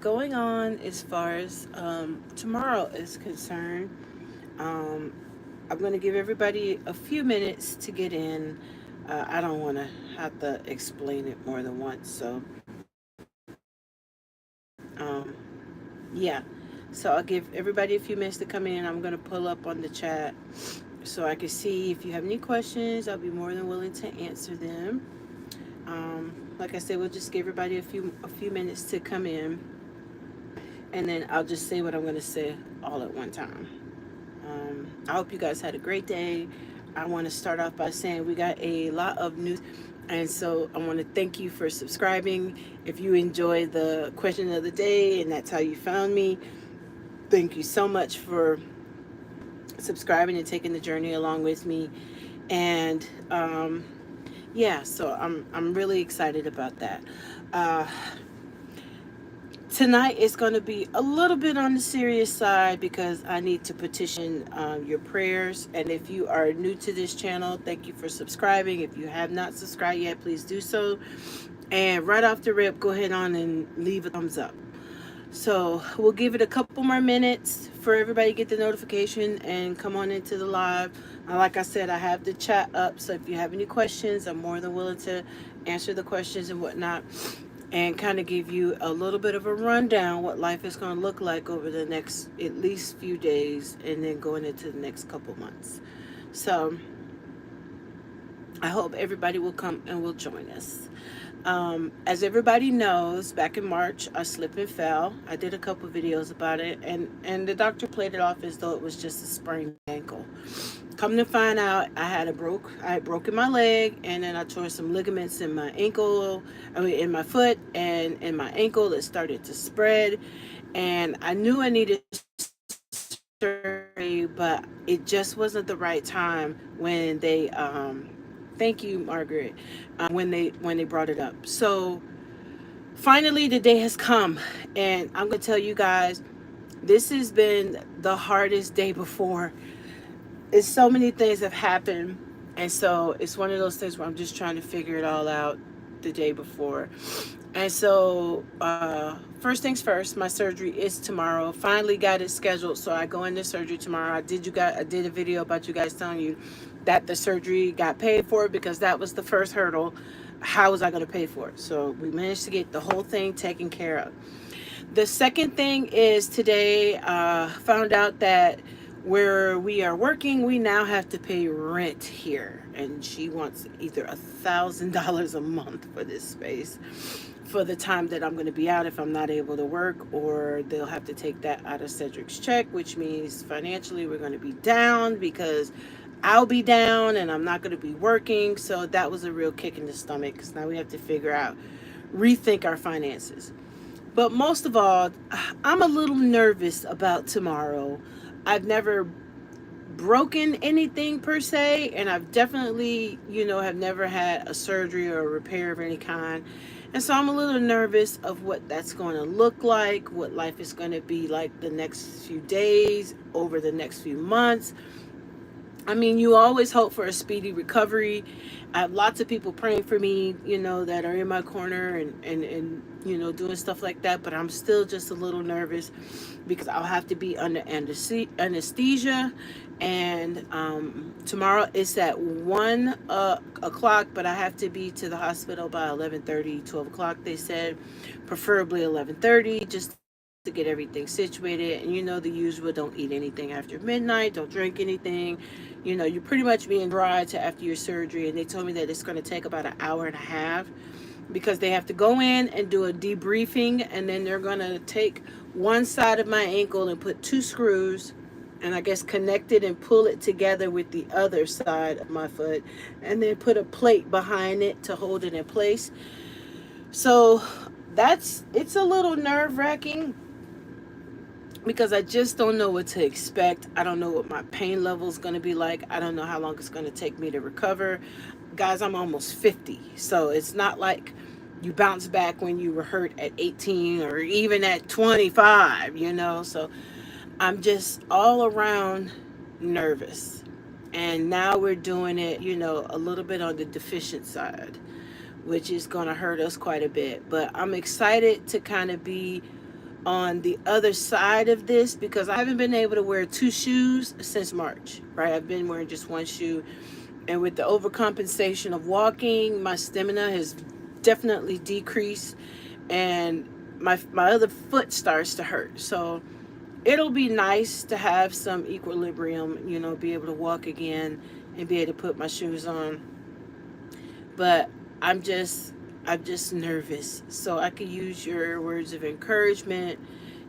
going on as far as tomorrow is concerned. Um, I'm going to give everybody a few minutes to get in. I don't want to have to explain it more than once. So, yeah. So I'll give everybody a few minutes to come in. I'm going to pull up on the chat so I can see if you have any questions. I'll be more than willing to answer them. Like I said, we'll just give everybody a few minutes to come in, and then I'll just say what I'm going to say all at one time. I hope you guys had a great day. I want to start off by saying we got a lot of news. And so I want to thank you for subscribing. If you enjoyed the question of the day and that's how you found me, thank you so much for subscribing and taking the journey along with me. And yeah, so I'm really excited about that. Uh, Tonight is going to be a little bit on the serious side because I need to petition your prayers. And if you are new to this channel, thank you for subscribing. If you have not subscribed yet, please do so. And right off the rip, go ahead on and leave a thumbs up. So we'll give it a couple more minutes for everybody to get the notification and come on into the live. Like I said, I have the chat up, so if you have any questions, I'm more than willing to answer the questions and whatnot, and kind of give you a little bit of a rundown what life is going to look like over the next at least few days, and then going into the next couple months. So I hope everybody will come and will join us. As everybody knows, back in March, I slipped and fell. I did a couple videos about it, and the doctor played it off as though it was just a sprained ankle. Come to find out, I had broken my leg, and then I tore some ligaments in my ankle, in my foot, and in my ankle. It started to spread, and I knew I needed surgery, but it just wasn't the right time when they thank you, Margaret, when they brought it up. So finally the day has come, and I'm gonna tell you guys, this has been the hardest day before. It's so many things have happened, and so it's one of those things where I'm just trying to figure it all out the day before. And so first things first, my surgery is tomorrow. Finally got it scheduled, so I go into surgery tomorrow. I did a video about you guys telling you that the surgery got paid for, because that was the first hurdle. How was I going to pay for it? So we managed to get the whole thing taken care of. The second thing is today, found out that where we are working, we now have to pay rent here, and she wants either $1,000 a month for this space for the time that I'm going to be out if I'm not able to work, or they'll have to take that out of Cedric's check, which means financially we're going to be down because I'll be down and I'm not going to be working. So that was a real kick in the stomach, because now we have to figure out, rethink our finances. But most of all, I'm a little nervous about tomorrow. I've never broken anything per se, and I've definitely, have never had a surgery or a repair of any kind. And so I'm a little nervous of what that's going to look like, what life is going to be like the next few days, over the next few months. I mean, you always hope for a speedy recovery. I have lots of people praying for me, that are in my corner, and doing stuff like that. But I'm still just a little nervous because I'll have to be under anesthesia. And tomorrow it's at 1 o'clock, but I have to be to the hospital by 11:30, 12 o'clock, they said. Preferably 11:30, just to get everything situated. And the usual, don't eat anything after midnight, don't drink anything. You're pretty much being dry to after your surgery. And they told me that it's going to take about an hour and a half, because they have to go in and do a debriefing, and then they're going to take one side of my ankle and put two screws, and I guess connect it and pull it together with the other side of my foot, and then put a plate behind it to hold it in place. So it's a little nerve-wracking, because I just don't know what to expect. I don't know what my pain level is going to be like. I don't know how long it's going to take me to recover. Guys, I'm almost 50, so it's not like you bounce back when you were hurt at 18 or even at 25, So I'm just all around nervous. And now we're doing it, a little bit on the deficient side, which is going to hurt us quite a bit. But I'm excited to kind of be on the other side of this, because I haven't been able to wear two shoes since March, right? I've been wearing just one shoe. And with the overcompensation of walking, my stamina has definitely decreased, and my other foot starts to hurt. So it'll be nice to have some equilibrium, be able to walk again and be able to put my shoes on. But I'm just I'm just nervous. So I could use your words of encouragement,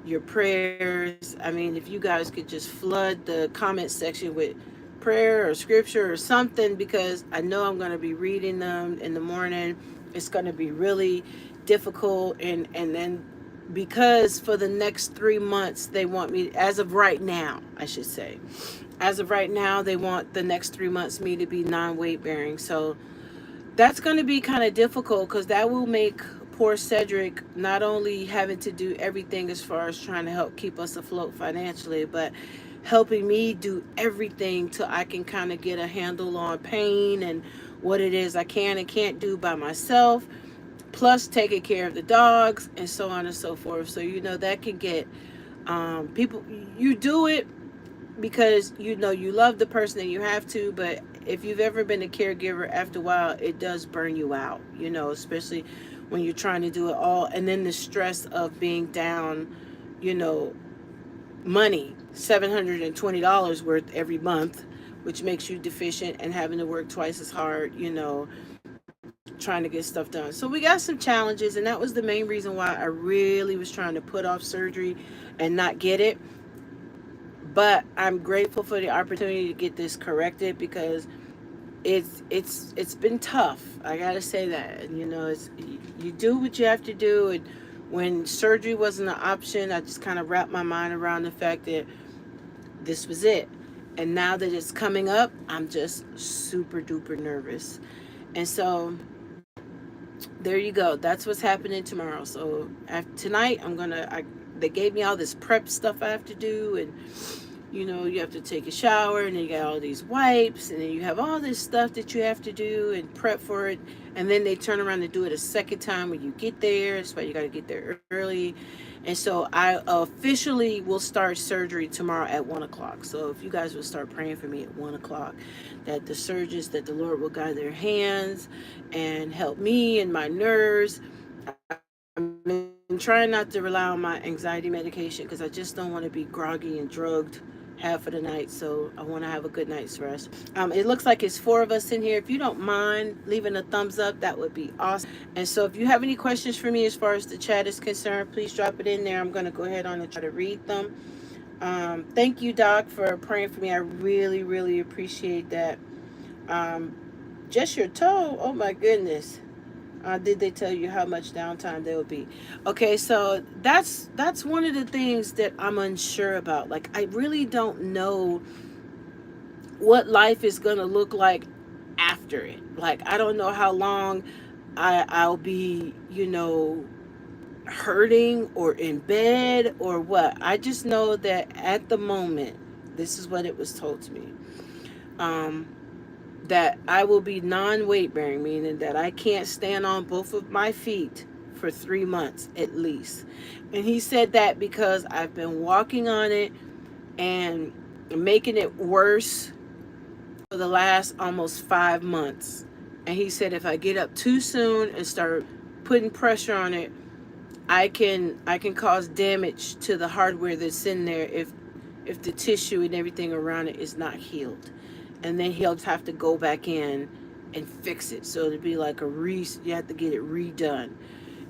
your prayers. I mean, if you guys could just flood the comment section with prayer or scripture or something, because I know I'm going to be reading them in the morning. It's going to be really difficult, and then because for the next 3 months they want me, as of right now I should say, as of right now they want the next 3 months me to be non-weight bearing. So that's going to be kind of difficult, because that will make poor Cedric not only having to do everything as far as trying to help keep us afloat financially, but helping me do everything till I can kind of get a handle on pain and what it is I can and can't do by myself, plus taking care of the dogs and so on and so forth. So that can get people. You do it because you love the person and you have to, but if you've ever been a caregiver, after a while it does burn you out, especially when you're trying to do it all, and then the stress of being down, you know money, $720 worth every month, which makes you deficient and having to work twice as hard, trying to get stuff done. So we got some challenges, and that was the main reason why I really was trying to put off surgery and not get it. But I'm grateful for the opportunity to get this corrected, because it's been tough. I gotta say that. And it's, you do what you have to do. And when surgery wasn't an option, I just kind of wrapped my mind around the fact that this was it. And now that it's coming up, I'm just super duper nervous. And so there you go. That's what's happening tomorrow. So after tonight, they gave me all this prep stuff I have to do, and you have to take a shower, and then you got all these wipes, and then you have all this stuff that you have to do and prep for it. And then they turn around and do it a second time when you get there. That's why you got to get there early. And so I officially will start surgery tomorrow at 1 o'clock. So if you guys will start praying for me at 1 o'clock, that the surgeons, that the Lord will guide their hands and help me and my nerves. I'm trying not to rely on my anxiety medication, because I just don't want to be groggy and drugged half of the night. So I want to have a good night's rest. It looks like it's 4 of us in here. If you don't mind leaving a thumbs up, that would be awesome. And so if you have any questions for me as far as the chat is concerned, please drop it in there. I'm going to go ahead on and try to read them. Thank you, Doc, for praying for me. I really, really appreciate that. Um, just your toe. Oh my goodness. Did they tell you how much downtime there will be? Okay, so that's one of the things that I'm unsure about. Like, I really don't know what life is gonna look like after it. Like, I don't know how long I'll be, hurting or in bed or what. I just know that at the moment, this is what it was told to me. Um, that I will be non-weight bearing, meaning that I can't stand on both of my feet for 3 months at least. And he said that because I've been walking on it and making it worse for the last almost 5 months. And he said if I get up too soon and start putting pressure on it, I can cause damage to the hardware that's in there if the tissue and everything around it is not healed. And then he'll have to go back in and fix it. So it'd be like you have to get it redone.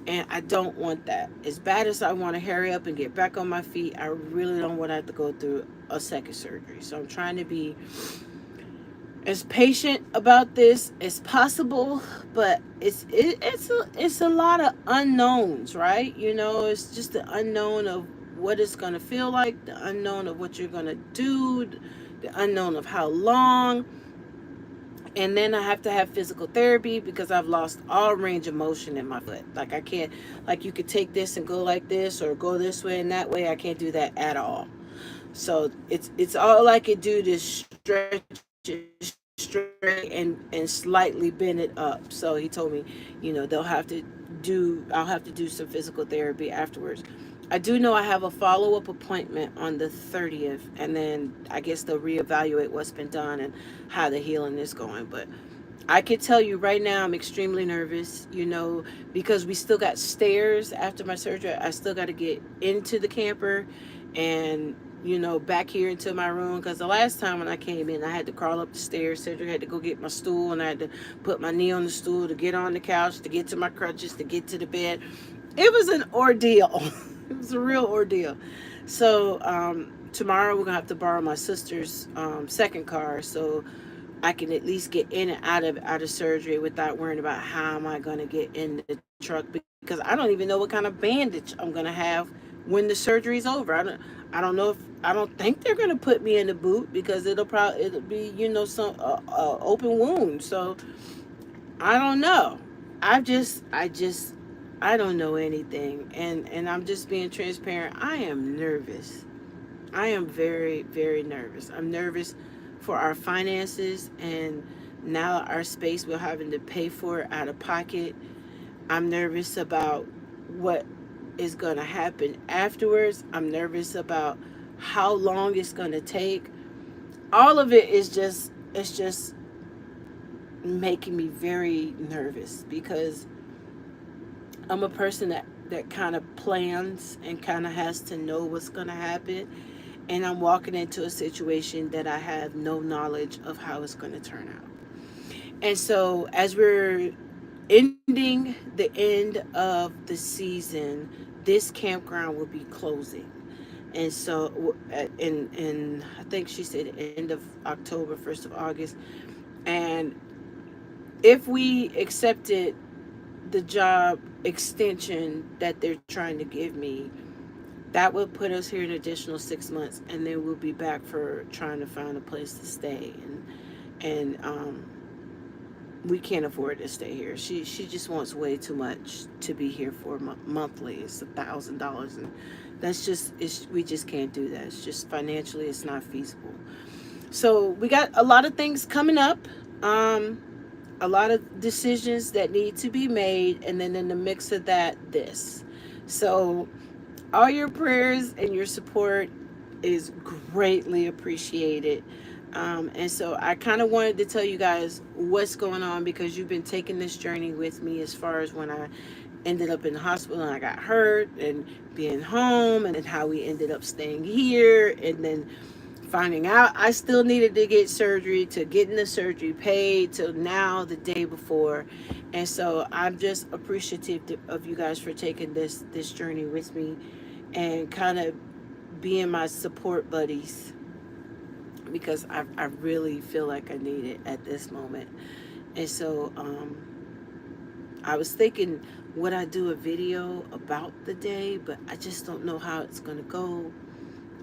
And I don't want that. As bad as I want to hurry up and get back on my feet, I really don't want to have to go through a second surgery. So I'm trying to be as patient about this as possible, but it's a lot of unknowns, right? It's just the unknown of what it's going to feel like, the unknown of what you're going to do, the unknown of how long. And then I have to have physical therapy because I've lost all range of motion in my foot. Like, I can't, like, you could take this and go like this or go this way and that way. I can't do that at all. So it's all I could do to stretch it straight and slightly bend it up. So he told me, I'll have to do some physical therapy afterwards. I do know I have a follow-up appointment on the 30th, and then I guess they'll reevaluate what's been done and how the healing is going. But I can tell you right now, I'm extremely nervous, because we still got stairs after my surgery. I still got to get into the camper and, back here into my room. Because the last time when I came in, I had to crawl up the stairs. Cedric had to go get my stool, and I had to put my knee on the stool to get on the couch, to get to my crutches, to get to the bed. It was an ordeal. It was a real ordeal. So, tomorrow we're going to have to borrow my sister's second car. So, I can at least get in and out of surgery without worrying about how am I going to get in the truck, because I don't even know what kind of bandage I'm going to have when the surgery's over. I don't know if I don't think they're going to put me in the boot, because it'll be some open wound. So I don't know. I don't know anything, and I'm just being transparent. I am nervous. I am very, very nervous. I'm nervous for our finances, and now our space we're having to pay for out of pocket. I'm nervous about what is going to happen afterwards. I'm nervous about how long it's going to take. All of it is just making me very nervous, because I'm a person that kind of plans and kind of has to know what's going to happen, and I'm walking into a situation that I have no knowledge of how it's going to turn out. And so, as we're ending the end of the season, this campground will be closing. And so, in I think she said end of October, 1st of August. And if we accepted the job extension that they're trying to give me, that would put us here an additional 6 months, and then we'll be back for trying to find a place to stay. And we can't afford to stay here. She just wants way too much to be here for monthly. It's $1,000, and we just can't do that. It's just financially, it's not feasible. So we got a lot of things coming up. Um, a lot of decisions that need to be made, and then in the mix of that, this. So all your prayers and your support is greatly appreciated. And so I kind of wanted to tell you guys what's going on, because you've been taking this journey with me, as far as when I ended up in the hospital and I got hurt, and being home, and then how we ended up staying here, and then finding out I still needed to get surgery, to getting the surgery paid, till now the day before. And so I'm just appreciative of you guys for taking this journey with me, and kind of being my support buddies, because I really feel like I need it at this moment. And so I was thinking, would I do a video about the day, but I just don't know how it's going to go,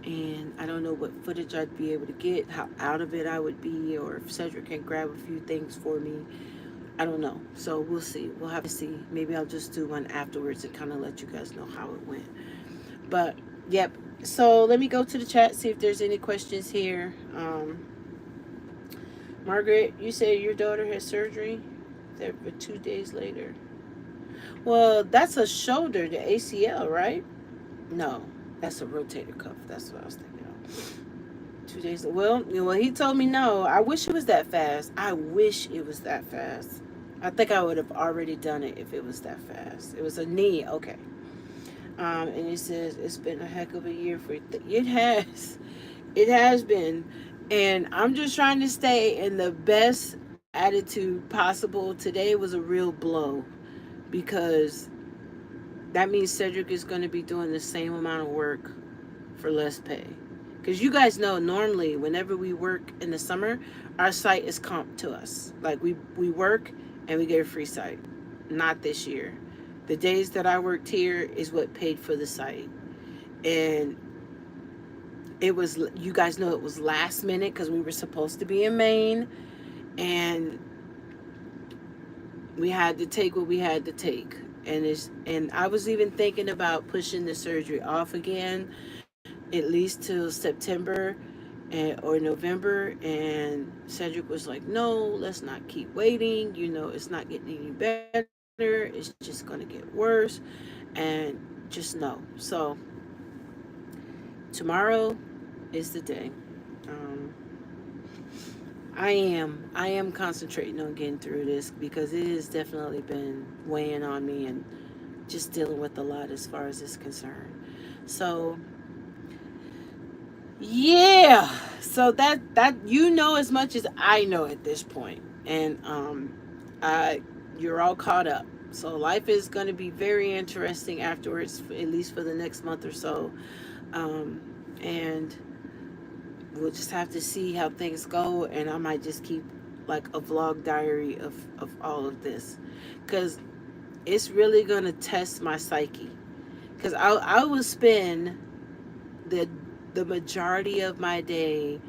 and I don't know what footage I'd be able to get, how out of it I would be, or if Cedric can grab a few things for me. I don't know. So we'll see. We'll have to see. Maybe I'll just do one afterwards and kind of let you guys know how it went. But, yep. So let me go to the chat, see if there's any questions here. Margaret, you said your daughter had surgery there for 2 days later. Well, that's a shoulder, the ACL, right? No, that's a rotator cuff. That's what I was thinking of. 2 days. Well, he told me no. I wish it was that fast. I wish it was that fast. I think I would have already done it if it was that fast. It was a knee. Okay. And it says it's been a heck of a year for you. It has. It has been. And I'm just trying to stay in the best attitude possible. Today was a real blow, because that means Cedric is going to be doing the same amount of work for less pay. Because you guys know, normally, whenever we work in the summer, our site is comped to us. Like, we work and we get a free site. Not this year. The days that I worked here is what paid for the site. And it was, you guys know, it was last minute, because we were supposed to be in Maine. And we had to take what we had to take. And I was even thinking about pushing the surgery off again, at least till September or November. And Cedric was like, no, let's not keep waiting. It's not getting any better. It's just going to get worse. And just no. So tomorrow is the day. Um, I am concentrating on getting through this because it has definitely been weighing on me and just dealing with a lot as far as it's concerned. So yeah, so that you know as much as I know at this point, and I you're all caught up. So life is going to be very interesting afterwards, at least for the next month or so, um, and we'll just have to see how things go. And I might just keep like a vlog diary of all of this, because it's really going to test my psyche. Because I will spend the the majority of my day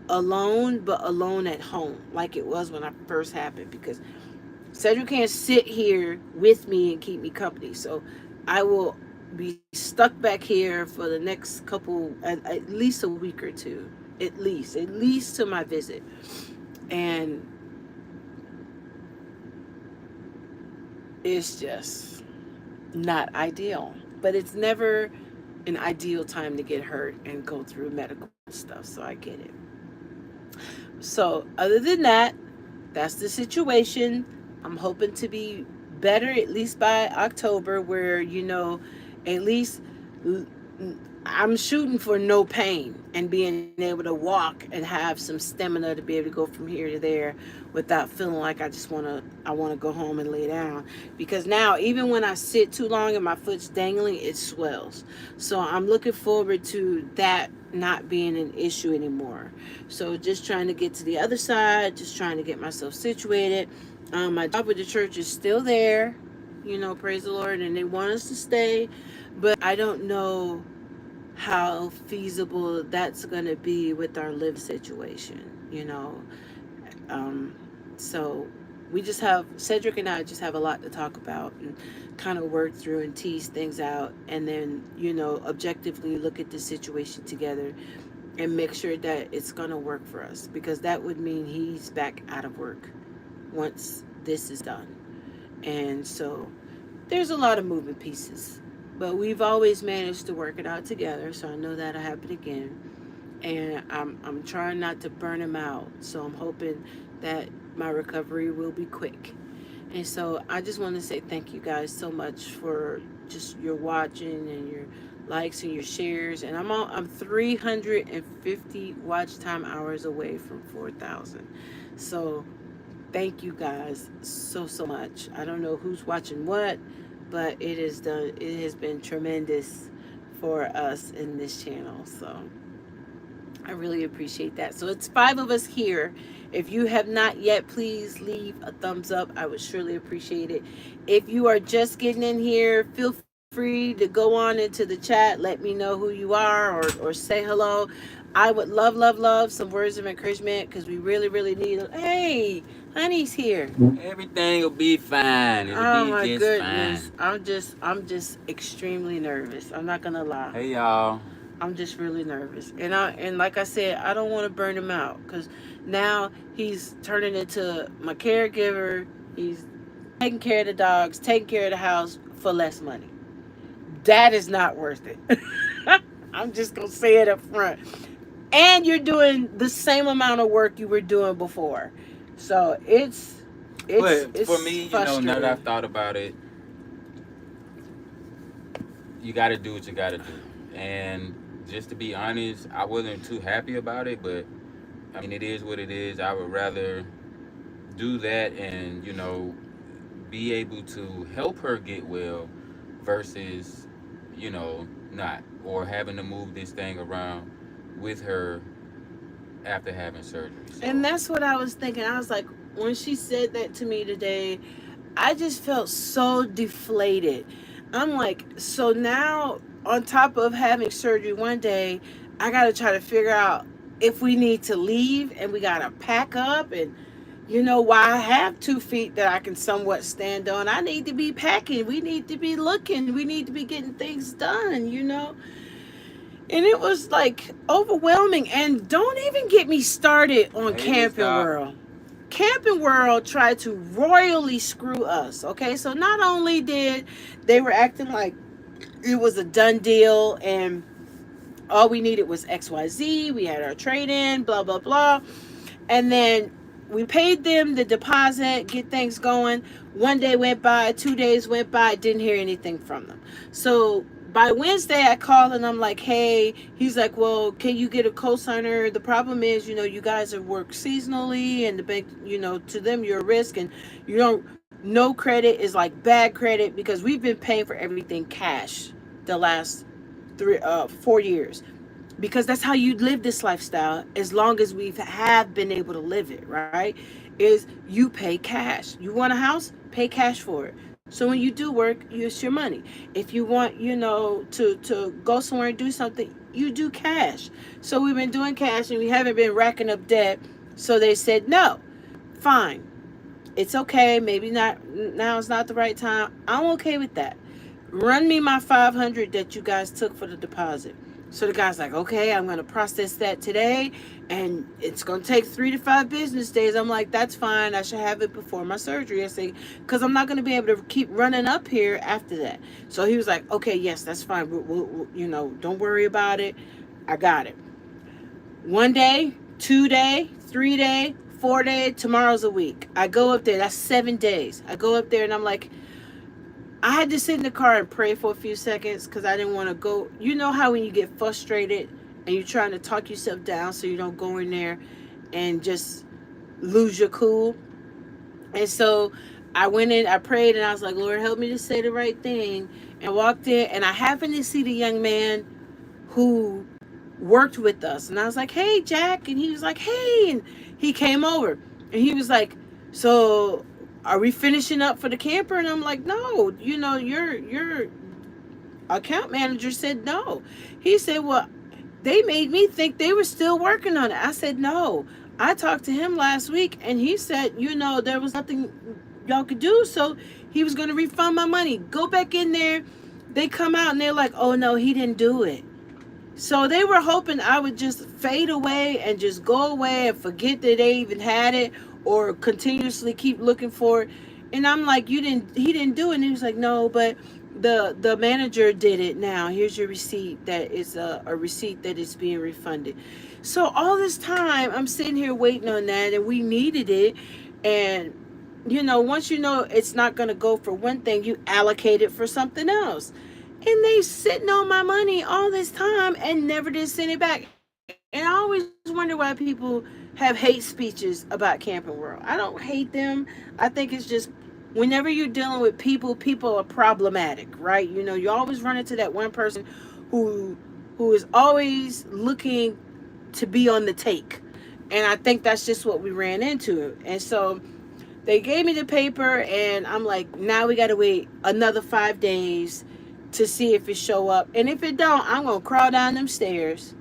alone, but alone at home, like it was when I first happened. Because Cedric can't sit here with me and keep me company, so I will be stuck back here for the next couple, at least a week or two, at least to my visit, and it's just not ideal. But it's never an ideal time to get hurt and go through medical stuff, so I get it. So, other than that, that's the situation. I'm hoping to be better at least by October, where, at least I'm shooting for no pain and being able to walk and have some stamina to be able to go from here to there without feeling like I want to go home and lay down. Because now, even when I sit too long and my foot's dangling, it swells. So I'm looking forward to that not being an issue anymore. So just trying to get to the other side, just trying to get myself situated. My job with the church is still there, praise the Lord, and they want us to stay, but I don't know how feasible that's going to be with our live situation. Um, so we just have, Cedric and I just have a lot to talk about and kind of work through and tease things out, and then, objectively look at the situation together and make sure that it's going to work for us, because that would mean he's back out of work once this is done. And so there's a lot of moving pieces, but we've always managed to work it out together. So I know that'll happen again. And I'm trying not to burn him out. So I'm hoping that my recovery will be quick. And so I just want to say thank you guys so much for just your watching and your likes and your shares. And I'm 350 watch time hours away from 4,000. So thank you guys so much. I don't know who's watching what, but it has been tremendous for us in this channel. So I really appreciate that. So it's 5 of us here. If you have not yet, please leave a thumbs up. I would surely appreciate it. If you are just getting in here, feel free to go on into the chat. Let me know who you are, or say hello. I would love some words of encouragement, because we really need it. Hey, honey's here. Everything will be fine. It'll Oh be my just goodness. fine. I'm just extremely nervous. I'm not gonna lie. Hey y'all. I'm just really nervous. And like I said, I don't want to burn him out, because now he's turning into my caregiver. He's taking care of the dogs, taking care of the house for less money. That is not worth it. I'm just gonna say it up front. And you're doing the same amount of work you were doing before. So But for it's me, now that I've frustrating. thought about it, you got to do what you got to do. And just to be honest, I wasn't too happy about it, but I mean, it is what it is. I would rather do that and, be able to help her get well versus, not, or having to move this thing around with her after having surgery. And So, that's what I was thinking. I was like, when she said that to me today, I just felt so deflated. I'm like, so now, on top of having surgery one day, I got to try to figure out if we need to leave, and we got to pack up. And, while I have 2 feet that I can somewhat stand on, I need to be packing. We need to be looking. We need to be getting things done. And it was like overwhelming. And don't even get me started on hey, Camping stop. World. Camping World tried to royally screw us. Okay, so not only did they were acting like it was a done deal, and all we needed was XYZ. We had our trade in, blah, blah, blah. And then we paid them the deposit, get things going. One day went by, 2 days went by, didn't hear anything from them. So by Wednesday, I called and I'm like, hey, he's like, well, can you get a cosigner? The problem is, you guys are work seasonally, and the bank, to them, you're a risk, and you don't, no credit is like bad credit, because we've been paying for everything cash the last 4 years, because that's how you live this lifestyle as long as we have been able to live it, right? Is you pay cash. You want a house, pay cash for it. So when you do work, use your money. If you want, to go somewhere and do something, you do cash. So we've been doing cash and we haven't been racking up debt. So they said no. Fine, it's okay. Maybe not now, is not the right time. I'm okay with that. Run me my 500 that you guys took for the deposit. So the guy's like, okay, I'm going to process that today, and it's going to take 3 to 5 business days. I'm like, that's fine. I should have it before my surgery. I say, because I'm not going to be able to keep running up here after that. So he was like, okay, yes, that's fine. Don't worry about it. I got it. 1 day, 2 day, 3 day, 4 day, tomorrow's a week. I go up there. That's 7 days. I go up there and I'm like, I had to sit in the car and pray for a few seconds because I didn't want to go. You know how when you get frustrated and you're trying to talk yourself down so you don't go in there and just lose your cool? And so I went in, I prayed, and I was like, Lord, help me to say the right thing. And I walked in, and I happened to see the young man who worked with us. And I was like, hey, Jack. And he was like, hey. And he came over and he was like, so are we finishing up for the camper? And I'm like, no, your account manager said no. He said, well, they made me think they were still working on it. I said, no, I talked to him last week and he said, there was nothing y'all could do. So he was going to refund my money. Go back in there. They come out and they're like, oh no, he didn't do it. So they were hoping I would just fade away and just go away and forget that they even had it, or continuously keep looking for it. And I'm like, he didn't do it. And he was like, no, but the manager did it now. Here's your receipt that is a receipt that is being refunded. So all this time I'm sitting here waiting on that, and we needed it. And once it's not going to go for one thing, you allocate it for something else. And they sitting on my money all this time and never did send it back. And I always wonder why people have hate speeches about Camping World. I don't hate them. I think it's just whenever you're dealing with people are problematic, right? You always run into that one person who is always looking to be on the take. And I think that's just what we ran into. And so they gave me the paper, and I'm like, now we got to wait another 5 days to see if it show up. And if it don't, I'm going to crawl down them stairs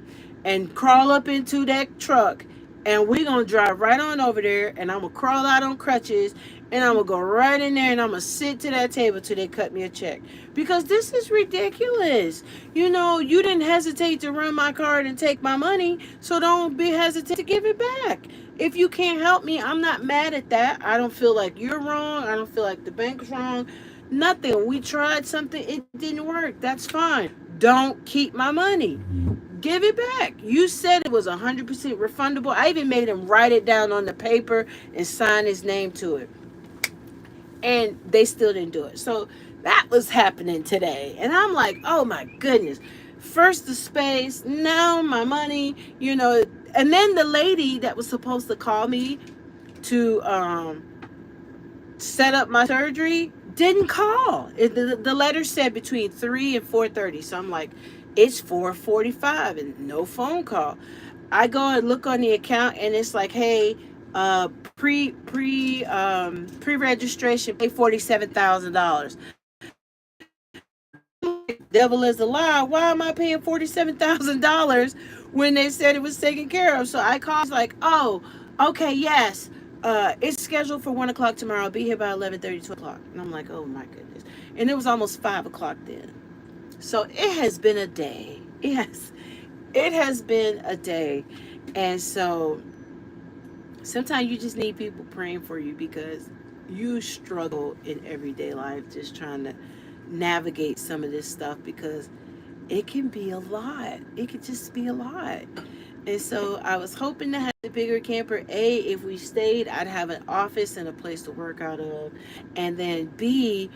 and crawl up into that truck, and we're going to drive right on over there, and I'm going to crawl out on crutches, and I'm going to go right in there, and I'm going to sit to that table till they cut me a check. Because this is ridiculous. You didn't hesitate to run my card and take my money, so don't be hesitant to give it back. If you can't help me, I'm not mad at that. I don't feel like you're wrong. I don't feel like the bank's wrong. Nothing. We tried something. It didn't work. That's fine. Don't keep my money. Give it back. You said it was 100% refundable. I even made him write it down on the paper and sign his name to it. And they still didn't do it. So that was happening today. And I'm like, oh my goodness. First the space, now my money, And then the lady that was supposed to call me to set up my surgery didn't call. The letter said between 3 and 4:30. So I'm like, it's 4:45 and no phone call. I go and look on the account, and it's like, hey, pre-registration, pay $47,000. Devil is a lie. Why am I paying $47,000 when they said it was taken care of? So I called, like, oh, okay, yes. It's scheduled for 1 o'clock tomorrow. I'll be here by 11:30, 2 o'clock. And I'm like, oh my goodness. And it was almost 5 o'clock then. So it has been a day. Yes, it has been a day. And so sometimes you just need people praying for you, because you struggle in everyday life just trying to navigate some of this stuff, because it can be a lot. It could just be a lot. And so I was hoping to have the bigger camper. A, if we stayed, I'd have an office and a place to work out of. And then B,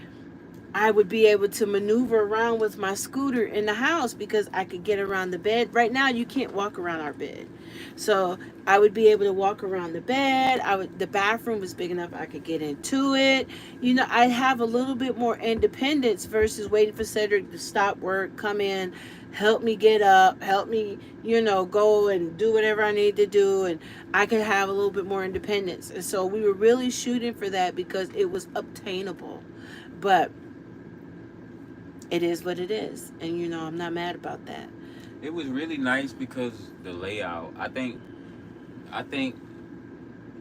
I would be able to maneuver around with my scooter in the house because I could get around the bed. Right now, you can't walk around our bed. So I would be able to walk around the bed. The bathroom was big enough I could get into it. I have a little bit more independence versus waiting for Cedric to stop work, come in, help me get up, help me, go and do whatever I need to do. And I could have a little bit more independence. And so we were really shooting for that because it was obtainable. But it is what it is. And, I'm not mad about that. It was really nice because the layout. I think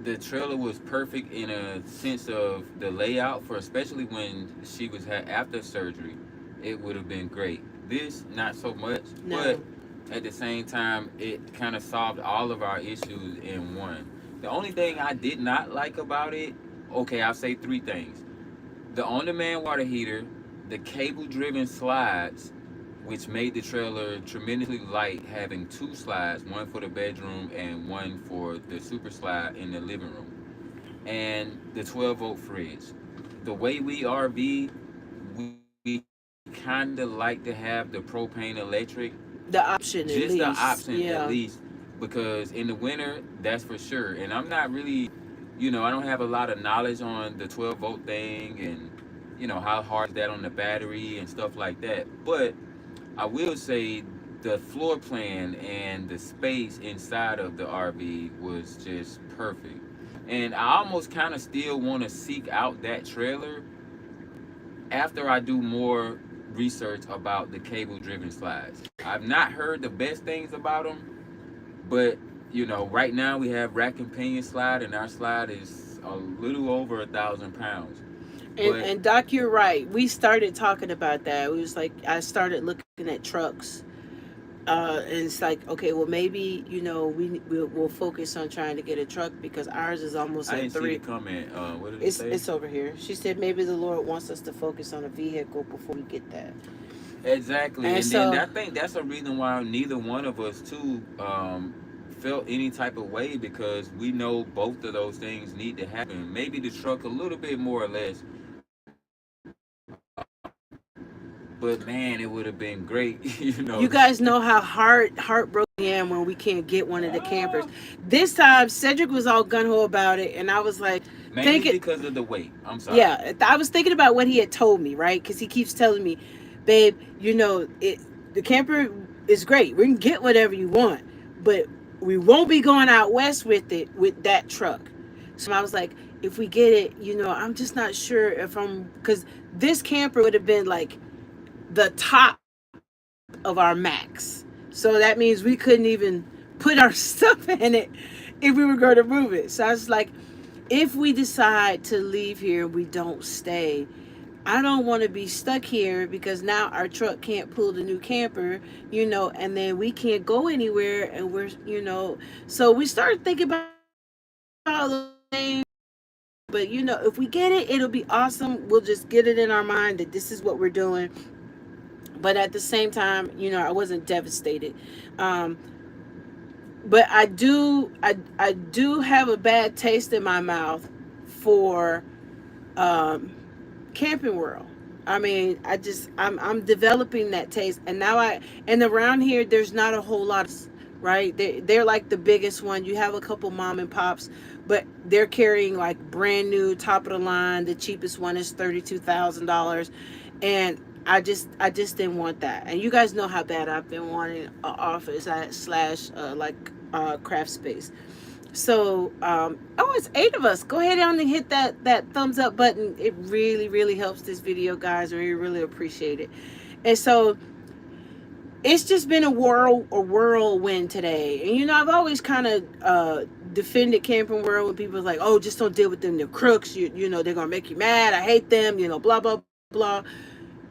the trailer was perfect in a sense of the layout for, especially when she was had after surgery. It would have been great. This not so much, but No. at the same time, it kind of solved all of our issues in one. The only thing I did not like about it, okay, I'll say three things: the on-demand water heater, the cable-driven slides, which made the trailer tremendously light, having two slides, one for the bedroom and one for the super slide in the living room, and the 12-volt fridge. The way we RV, we kind of like to have the propane electric, The option, at just the least. option at Yeah. least, because in the winter, that's for sure. And I'm not really, I don't have a lot of knowledge on the 12-volt thing and, how hard is that on the battery and stuff like that. But I will say the floor plan and the space inside of the RV was just perfect. And I almost kind of still want to seek out that trailer after I do more research about the cable driven slides. I've not heard the best things about them, but right now we have rack and pinion slide, and our slide is a little over 1,000 pounds. But And Doc, you're right. We started talking about that. We was like, I started looking at trucks. And it's like, okay, well, maybe, we'll focus on trying to get a truck because ours is almost I at didn't see the three. comment. What did it It's say? it's over here. She said maybe the Lord wants us to focus on a vehicle before we get that. Exactly, And and then so, I think that's a reason why neither one of us too felt any type of way, because we know both of those things need to happen. Maybe the truck a little bit more or less, but man, it would have been great, you guys know how heartbroken I am when we can't get one of the campers. Ah, This time, Cedric was all gun ho about it, and I was like, mainly thinking, because of the weight. I'm sorry. yeah, I was thinking about what he had told me, right? Because he keeps telling me, babe, the camper is great. We can get whatever you want, but we won't be going out west with it with that truck. So I was like, if we get it, I'm just not sure if because this camper would have been like the top of our max. So that means we couldn't even put our stuff in it if we were going to move it. So I was like, if we decide to leave here and we don't stay, I don't want to be stuck here because now our truck can't pull the new camper, and then we can't go anywhere and so we started thinking about all those things. But if we get it, it'll be awesome. We'll just get it in our mind that this is what we're doing. But at the same time, I wasn't devastated. Um, but I do have a bad taste in my mouth for um, Camping World. I mean, I'm developing that taste, and now and around here there's not a whole lot of, right. They're like the biggest one. You have a couple mom and pops, but they're carrying like brand new, top of the line. The cheapest one is $32,000, and I just didn't want that. And you guys know how bad I've been wanting an office at slash craft space. So, it's 8 of us. Go ahead on and hit that thumbs up button. It really, really helps this video, guys. We really appreciate it. And so, it's just been a whirlwind today. And I've always kind of defended Camping World when people are like, "Oh, just don't deal with them. They're crooks. They're gonna make you mad. I hate them. Blah blah blah."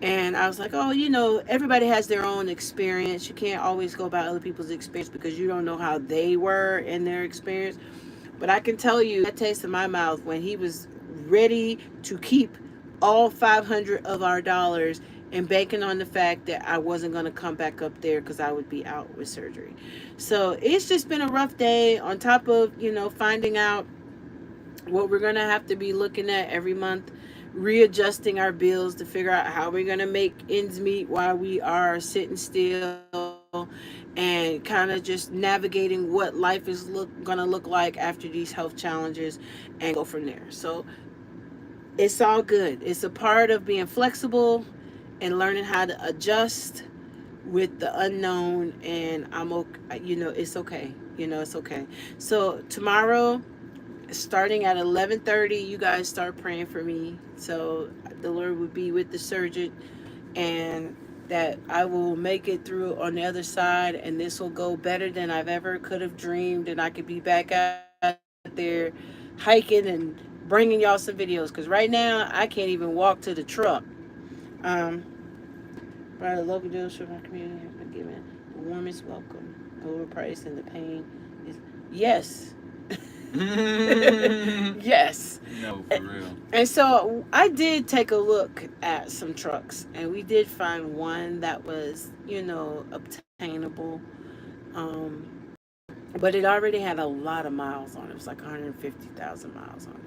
And I was like, "Oh, everybody has their own experience. You can't always go about other people's experience because you don't know how they were in their experience." But I can tell you that taste in my mouth when he was ready to keep all 500 of our dollars and banking on the fact that I wasn't going to come back up there because I would be out with surgery. So it's just been a rough day, on top of, finding out what we're going to have to be looking at every month, readjusting our bills to figure out how we're going to make ends meet while we are sitting still, and kind of just navigating what life is going to look like after these health challenges, and go from there. So it's all good. It's a part of being flexible and learning how to adjust with the unknown. And I'm okay. It's okay. It's okay. So tomorrow, starting at 11:30, you guys start praying for me, so the Lord would be with the surgeon, and that I will make it through on the other side, and this will go better than I've ever could have dreamed, and I could be back out there hiking and bringing y'all some videos, because right now I can't even walk to the truck. um By the local dealers from my community have been given the warmest welcome. Overpriced, and the pain is, yes. Yes. No, for real. And so I did take a look at some trucks, and we did find one that was, obtainable. But it already had a lot of miles on it. It was like 150,000 miles on it.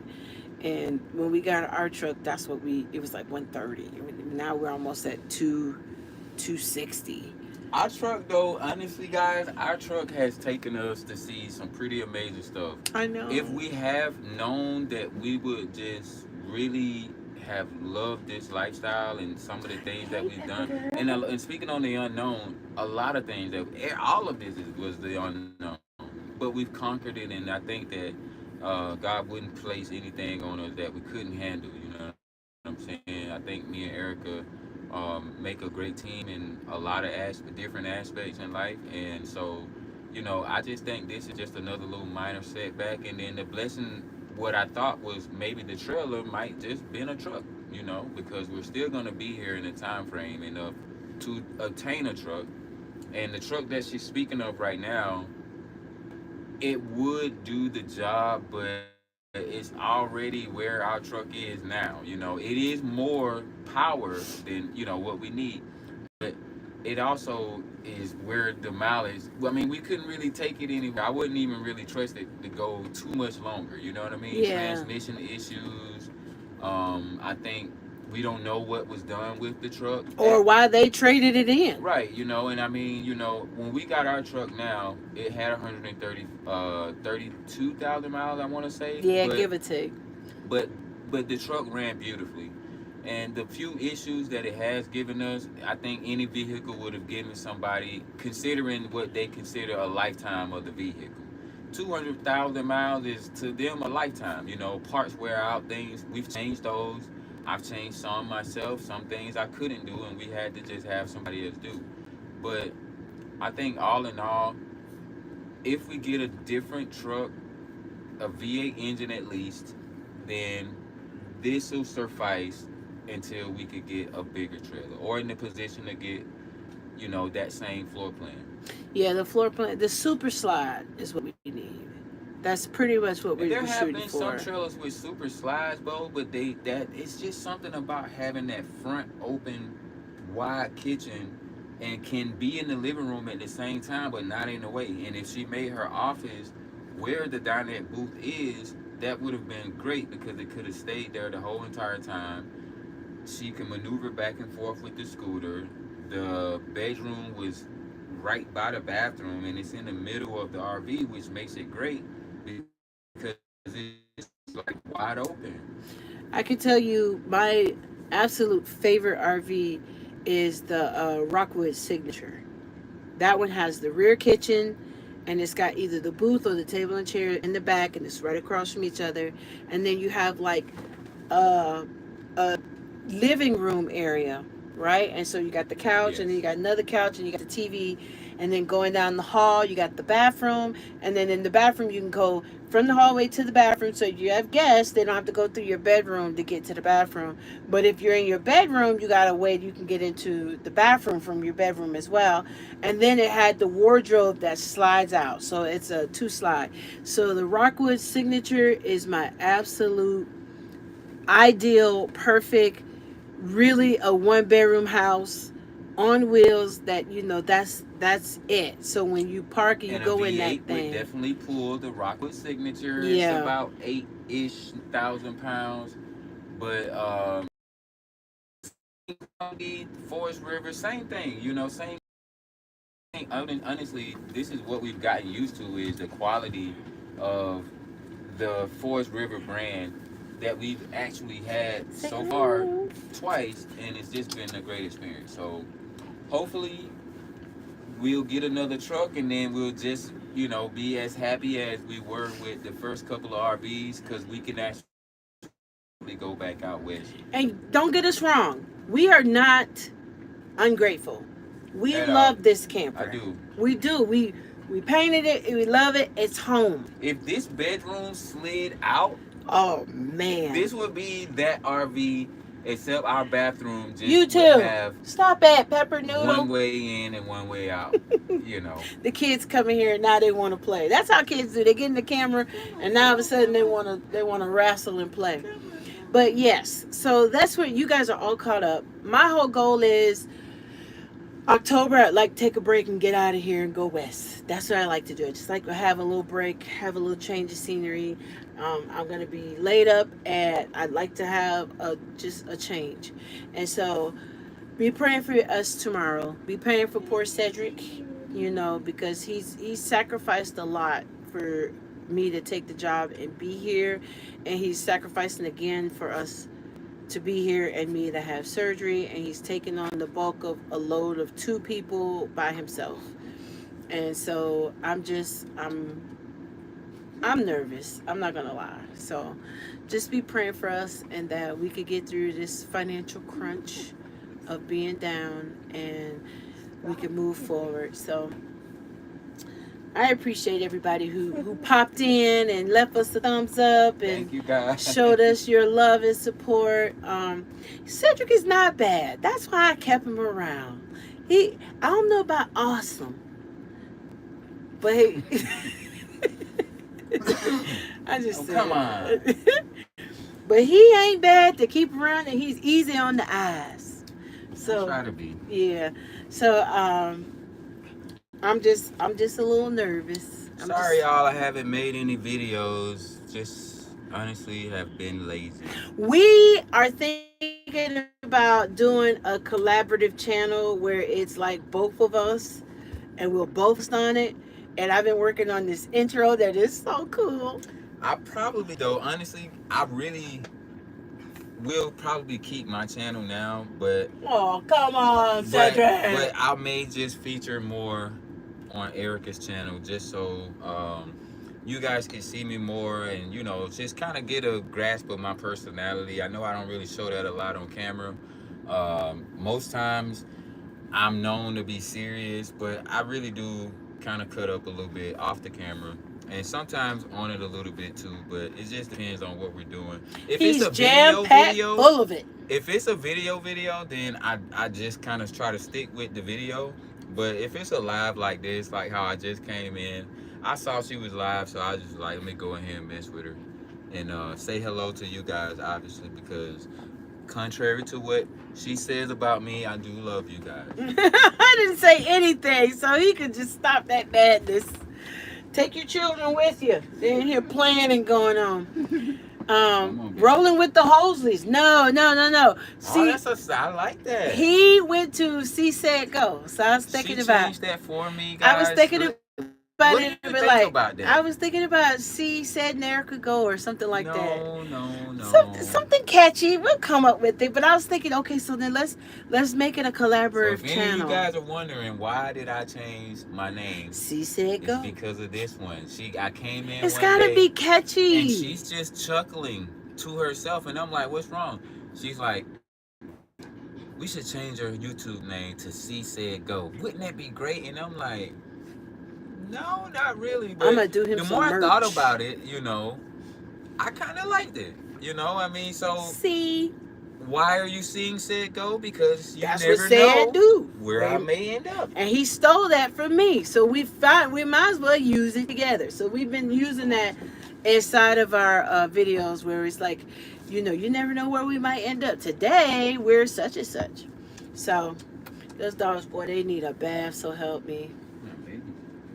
And when we got our truck, it was like 130. Now we're almost at 260. Our truck, though, honestly, guys, our truck has taken us to see some pretty amazing stuff. I know. If we have known that we would just really have loved this lifestyle and some of the things that we've done, and speaking on the unknown, a lot of things all of this was the unknown, but we've conquered it, and I think that God wouldn't place anything on us that we couldn't handle. You know what I'm saying? I think me and Erica make a great team in a lot of different aspects in life, and so I just think this is just another little minor setback, and then the blessing. What I thought was maybe the trailer might just been a truck, because we're still gonna be here in a time frame enough to obtain a truck, and the truck that she's speaking of right now, it would do the job, but it's already where our truck is now. It is more power than what we need, but it also is where the mileage. Well, I mean, we couldn't really take it anywhere. I wouldn't even really trust it to go too much longer. You know what I mean? Yeah. Transmission issues. I think we don't know what was done with the truck, Or why they traded it in. right? And I mean, when we got our truck now, it had 32,000 miles. I want to say. Yeah, give or take. But but the truck ran beautifully. And the few issues that it has given us, I think any vehicle would have given somebody, considering what they consider a lifetime of the vehicle. 200,000 miles is to them a lifetime. Parts wear out, things, we've changed those. I've changed some myself, some things I couldn't do, and we had to just have somebody else do. But I think all in all, if we get a different truck, a V8 engine at least, then this will suffice until we could get a bigger trailer or in the position to get, that same floor plan. Yeah, the floor plan, the super slide is what we need. That's pretty much what And we're there have shooting been for. some trailers with super slides, bro, but that it's just something about having that front open, wide kitchen, and can be in the living room at the same time, but not in the way. And if she made her office where the dinette booth is, that would have been great because it could have stayed there the whole entire time. She can maneuver back and forth with the scooter. The bedroom was right by the bathroom, and it's in the middle of the RV, which makes it great because it's like wide open. I can tell you my absolute favorite RV is the Rockwood Signature. That one has the rear kitchen, and it's got either the booth or the table and chair in the back, and it's right across from each other. And then you have like a living room area, right? And so you got the couch, and then you Yes. got another couch, and you got the TV, and then going down the hall, you got the bathroom, and then in the bathroom you can go from the hallway to the bathroom. So you have guests, they don't have to go through your bedroom to get to the bathroom. But if you're in your bedroom, you got a way you can get into the bathroom from your bedroom as well. And then it had the wardrobe that slides out, so it's a two slide. So the Rockwood Signature is my absolute ideal, perfect really a 1 bedroom house on wheels that that's it. So when you park and you And a go in that V8 would thing, definitely pull the Rockwood signature. It's yeah. about 8,000 pounds. But the Forest River, same thing. Same thing. Honestly, this is what we've gotten used to is the quality of the Forest River brand that we've actually had Say so far hello. twice, and it's just been a great experience. So hopefully we'll get another truck, and then we'll just be as happy as we were with the first couple of RVs because we can actually go back out west And don't get us wrong, we are not ungrateful. We at all. love this I camper. do. We do. We painted it. We love it. It's home. If this bedroom slid out, Oh man. this would be that RV, except our bathroom You just would too. have Stop at Pepper one Noodle. way in and one way out. The kids come in here and now they want to play. That's how kids do. They get in the camera and now all of a sudden they want to wrestle and play. But yes, so that's what you guys are all caught up. My whole goal is October. I'd like to take a break and get out of here and go west. That's what I like to do. I just like to have a little break, have a little change of scenery. I'm gonna be laid up, and I'd like to have just a change. And so, be praying for us tomorrow. Be praying for poor Cedric. Because he's sacrificed a lot for me to take the job and be here, and he's sacrificing again for us to be here and me to have surgery, and he's taking on the bulk of a load of 2 people by himself. And so I'm nervous. I'm not gonna lie. So just be praying for us and that we could get through this financial crunch of being down and we can move forward. So I appreciate everybody who popped in and left us a thumbs up and Thank you, guys. showed us your love and support. Cedric is not bad. That's why I kept him around. I don't know about awesome, but he, I just come on. But he ain't bad to keep around, and he's easy on the eyes. So try to be. Yeah. So I'm just a little nervous. Sorry, y'all. I haven't made any videos. Just honestly have been lazy. We are thinking about doing a collaborative channel where it's like both of us and we'll both on it. And I've been working on this intro that is so cool. I probably though, honestly, I really will probably keep my channel now, but Oh, come on, Cedric. but I may just feature more on Erika's channel just so you guys can see me more and just kind of get a grasp of my personality. I know I don't really show that a lot on camera. Most times I'm known to be serious, but I really do kind of cut up a little bit off the camera. And sometimes on it a little bit too, but it just depends on what we're doing. If He's it's a jam-packed full of it. if it's a video, then I just kind of try to stick with the video. But if it's a live like this, like how I just came in, I saw she was live, so I just like, let me go ahead and mess with her and say hello to you guys, obviously, because contrary to what she says about me, I do love you guys. I didn't say anything, so he could just stop that madness. Take your children with you. They're in here playing and going on. Rolling with the Hosleys. No. See, I like that. he went to See Said Go, so I was thinking She about. changed that for me, guys. I was thinking about What do it, you but think about that? I was thinking about See Said Erika Go or something like that. No. Something catchy. We'll come up with it. But I was thinking, okay, so then let's make it a So collaborative if any of channel. you guys are wondering why did I change my name, See Said it's Go. because of this one. I came in. It's one gotta day, be catchy. and she's just chuckling to herself, and I'm like, "What's wrong?" She's like, "We should change our YouTube name to See Said Go. Wouldn't that be great?" And I'm like, "No, not really." But I'm gonna do him the some more merch. I thought about it, I kind of liked it. I mean, so See, why are you seeing Said Go? Because you that's never what Said know do. where I may end up. And he stole that from me, so we might as well use it together. So we've been using that inside of our videos where it's like, you know, you never know where we might end up. Today, we're such and such. So, those dogs, boy, they need a bath, so help me. Yeah, maybe.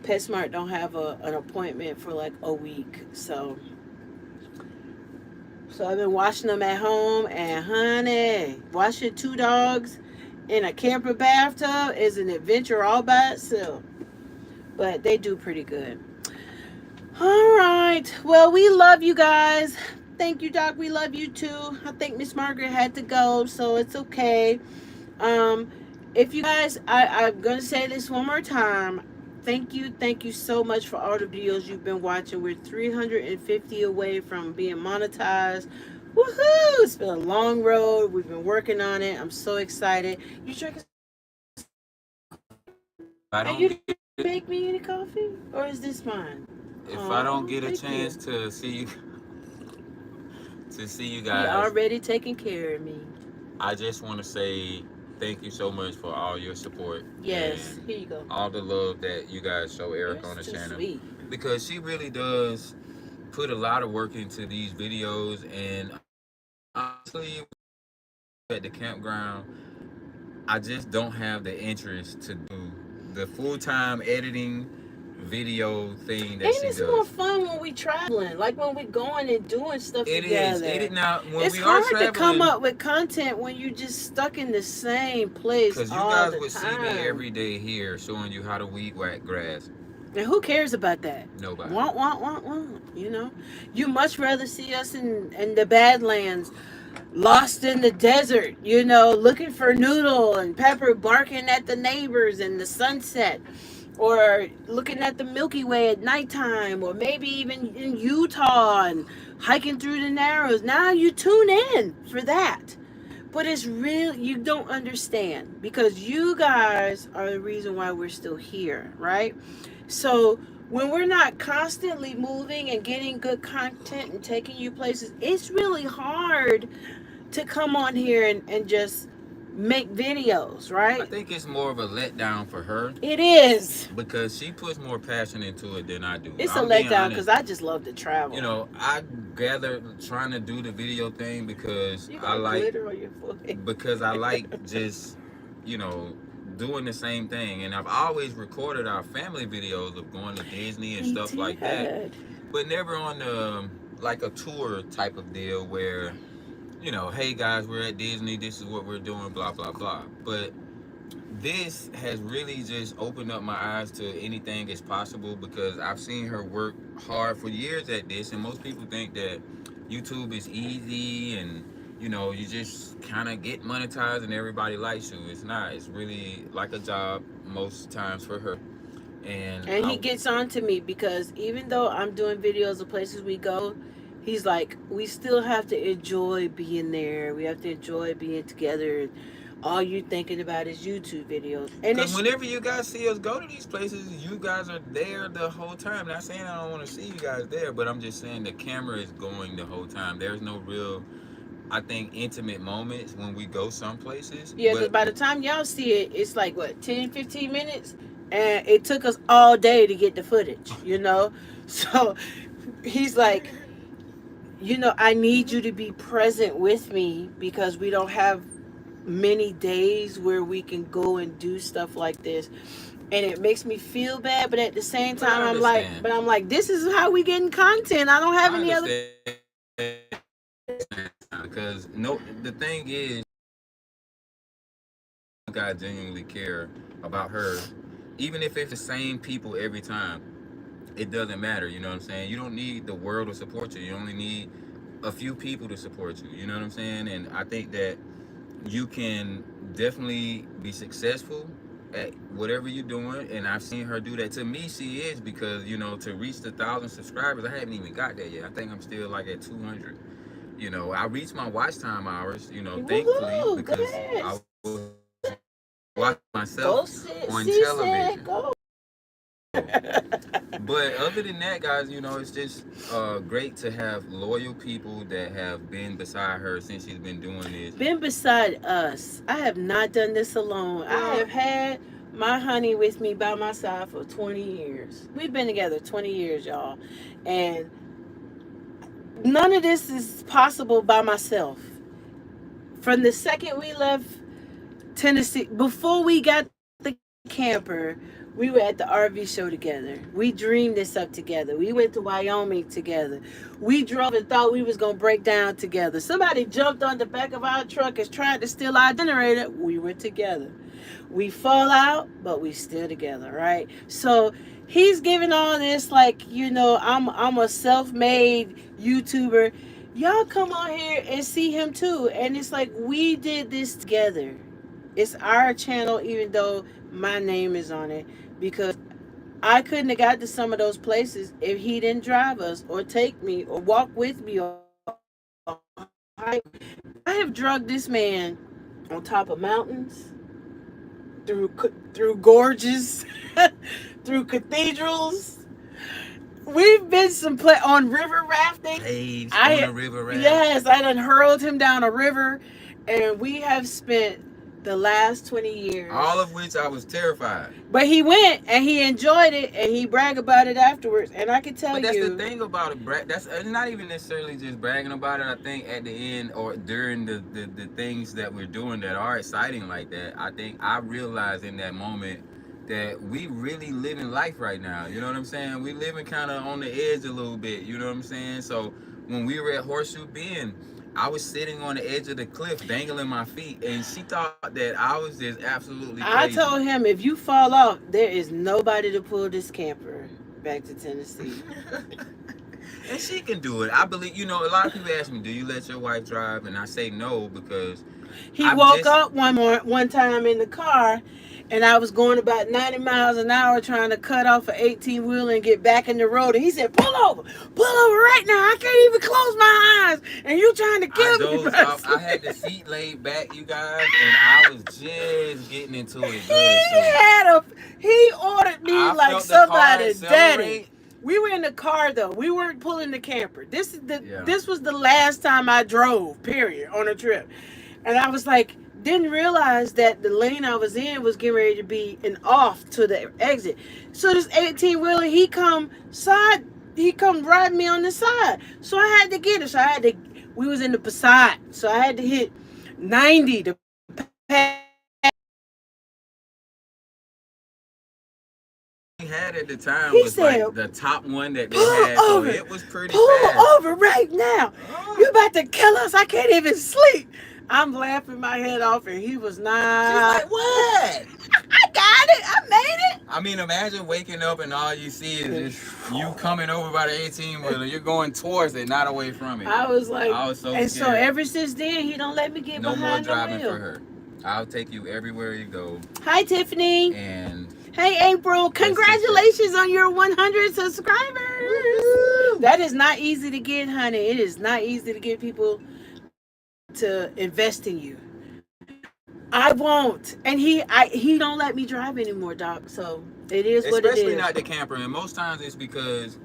PetSmart don't have an appointment for like a week. So I've been washing them at home, and honey, washing two dogs in a camper bathtub is an adventure all by itself. But they do pretty good. All right. Well, we love you guys. Thank you, Doc. We love you too. I think Miss Margaret had to go, so it's okay. Um, if you guys, I'm gonna say this one more time. Thank you so much for all the videos you've been watching. We're 350 away from being monetized. Woohoo! It's been a long road. We've been working on it. I'm so excited. You drinking? I And don't you get didn't make me any coffee, or is this mine? if I don't Oh, get a thank chance you. to see you He guys, already taking care of me. I just want to say thank you so much for all your support Yes. and Here you go. all the love that you guys show Erica on the That's too channel, sweet. because she really does put a lot of work into these videos. And honestly, at the campground, I just don't have the interest to do the full-time editing video thing that And she it's more does. fun when we traveling, like when we going and doing stuff It is. It together. is now when It's we are hard to come traveling, up with content when you just stuck in the same place because you all guys the would see me time. every day here showing you how to weed whack grass. And who cares about that? Nobody. Want. You know, you much rather see us in the Badlands, lost in the desert. You know, looking for Noodle and Pepper barking at the neighbors in the sunset, or looking at the Milky Way at nighttime, or maybe even in Utah and hiking through the Narrows. Now you tune in for that. But it's real, you don't understand because you guys are the reason why we're still here, right? So when we're not constantly moving and getting good content and taking you places, it's really hard to come on here and just make videos, I right? think it's more of a letdown for her It is. because she puts more passion into it than I do. It's a I'm being letdown honest. because I just love to travel. I gather trying to do the video thing because You I got like glitter on your forehead. just, you know, doing the same thing. And I've always recorded our family videos of going to Disney and He stuff like that, did. but never on like a tour type of deal where, hey guys, we're at Disney, this is what we're doing, blah blah blah. But this has really just opened up my eyes to anything is possible, because I've seen her work hard for years at this, and most people think that YouTube is easy and you just kind of get monetized and everybody likes you. It's not. It's really like a job most times for her. And And he gets on to me because even though I'm doing videos of places we go, he's like, we still have to enjoy being there. We have to enjoy being together. All you thinking about is YouTube videos. And because it's whenever you guys see us go to these places, you guys are there the whole time. Not saying I don't want to see you guys there, but I'm just saying the camera is going the whole time. There's no real, I think, intimate moments when we go some places. yeah, because But by the time y'all see it, it's like what, 10, 15 minutes? And it took us all day to get the footage, you know? So he's like, you know, I need you to be present with me because we don't have many days where we can go and do stuff like this, and it makes me feel bad, but at the same but I time understand. I'm like, this is how we getting content. I don't have I any other. understand, because no, the thing is, I genuinely care about her, even if it's the same people every time. It doesn't matter. You know what I'm saying? You don't need the world to support you. You only need a few people to support you. You know what I'm saying? And I think that you can definitely be successful at whatever you're doing, and I've seen her do that. To me, she is, because to reach the 1,000 subscribers, I haven't even got there yet. I think I'm still like at 200. I reached my watch time hours, thankfully, Woohoo, go because ahead. I was watching Go myself sit, on see, said, television. go. But other than that, guys, it's just great to have loyal people that have been beside her since she's been doing this. Been beside us. I have not done this alone. I have had my honey with me by my side for 20 years. We've been together 20 years, y'all. And none of this is possible by myself. From the second we left Tennessee, before we got the camper, we were at the RV show together. We dreamed this up together. We went to Wyoming together. We drove and thought we was gonna break down together. Somebody jumped on the back of our truck and tried to steal our generator. We were together. We fall out, but we still together, right? So he's giving all this like, I'm a self-made YouTuber. Y'all come on here and see him too. And it's like we did this together. It's our channel, even though my name is on it, because I couldn't have got to some of those places if he didn't drive us or take me or walk with me or hike. I have drugged this man on top of mountains, through gorges, through cathedrals. We've been on river rafting. Caves on a river raft. Yes, I done hurled him down a river, and we have spent the last 20 years. All of which I was terrified. But he went and he enjoyed it and he bragged about it afterwards. And I can tell you. But that's the thing about it, that's not even necessarily just bragging about it. I think at the end or during the things that we're doing that are exciting like that, I think I realized in that moment that we really living life right now. You know what I'm saying? We living kind of on the edge a little bit. You know what I'm saying? So when we were at Horseshoe Bend, I was sitting on the edge of the cliff, dangling my feet, and she thought that I was just absolutely crazy. I told him, if you fall off, there is nobody to pull this camper back to Tennessee. And she can do it. I believe, a lot of people ask me, do you let your wife drive? And I say no, because he woke up one time in the car, and I was going about 90 miles an hour trying to cut off an 18-wheeler and get back in the road. And he said, pull over right now. I can't even close my eyes. And you trying to kill me. I had the seat laid back, you guys, and I was just getting into it. He ordered me like somebody's daddy. We were in the car though. We weren't pulling the camper. This was the last time I drove, period, on a trip. And I was like, didn't realize that the lane I was in was getting ready to be an off to the exit. So this 18-wheeler, he come ride me on the side. So I had to get it. We was in the Passat. So I had to hit 90 to pass. Had at the time was said, like the top one that they had, so it was pretty fast. Pull over right now. You about to kill us. I can't even sleep. I'm laughing my head off, and he was not. She's like, what? I got it. I made it. I mean, imagine waking up and all you see is just you coming over by the 18-wheeler. You're going towards it, not away from it. I was so and scared. So ever since then, he don't let me get behind the wheel. No more driving for her. I'll take you everywhere you go. Hi, Tiffany. And hey, April. Congratulations on your 100 subscribers. Woo-hoo. That is not easy to get, honey. It is not easy to get people to invest in you. I won't. And he don't let me drive anymore, Doc. So it is what it is. Especially not the camper. And most times it's because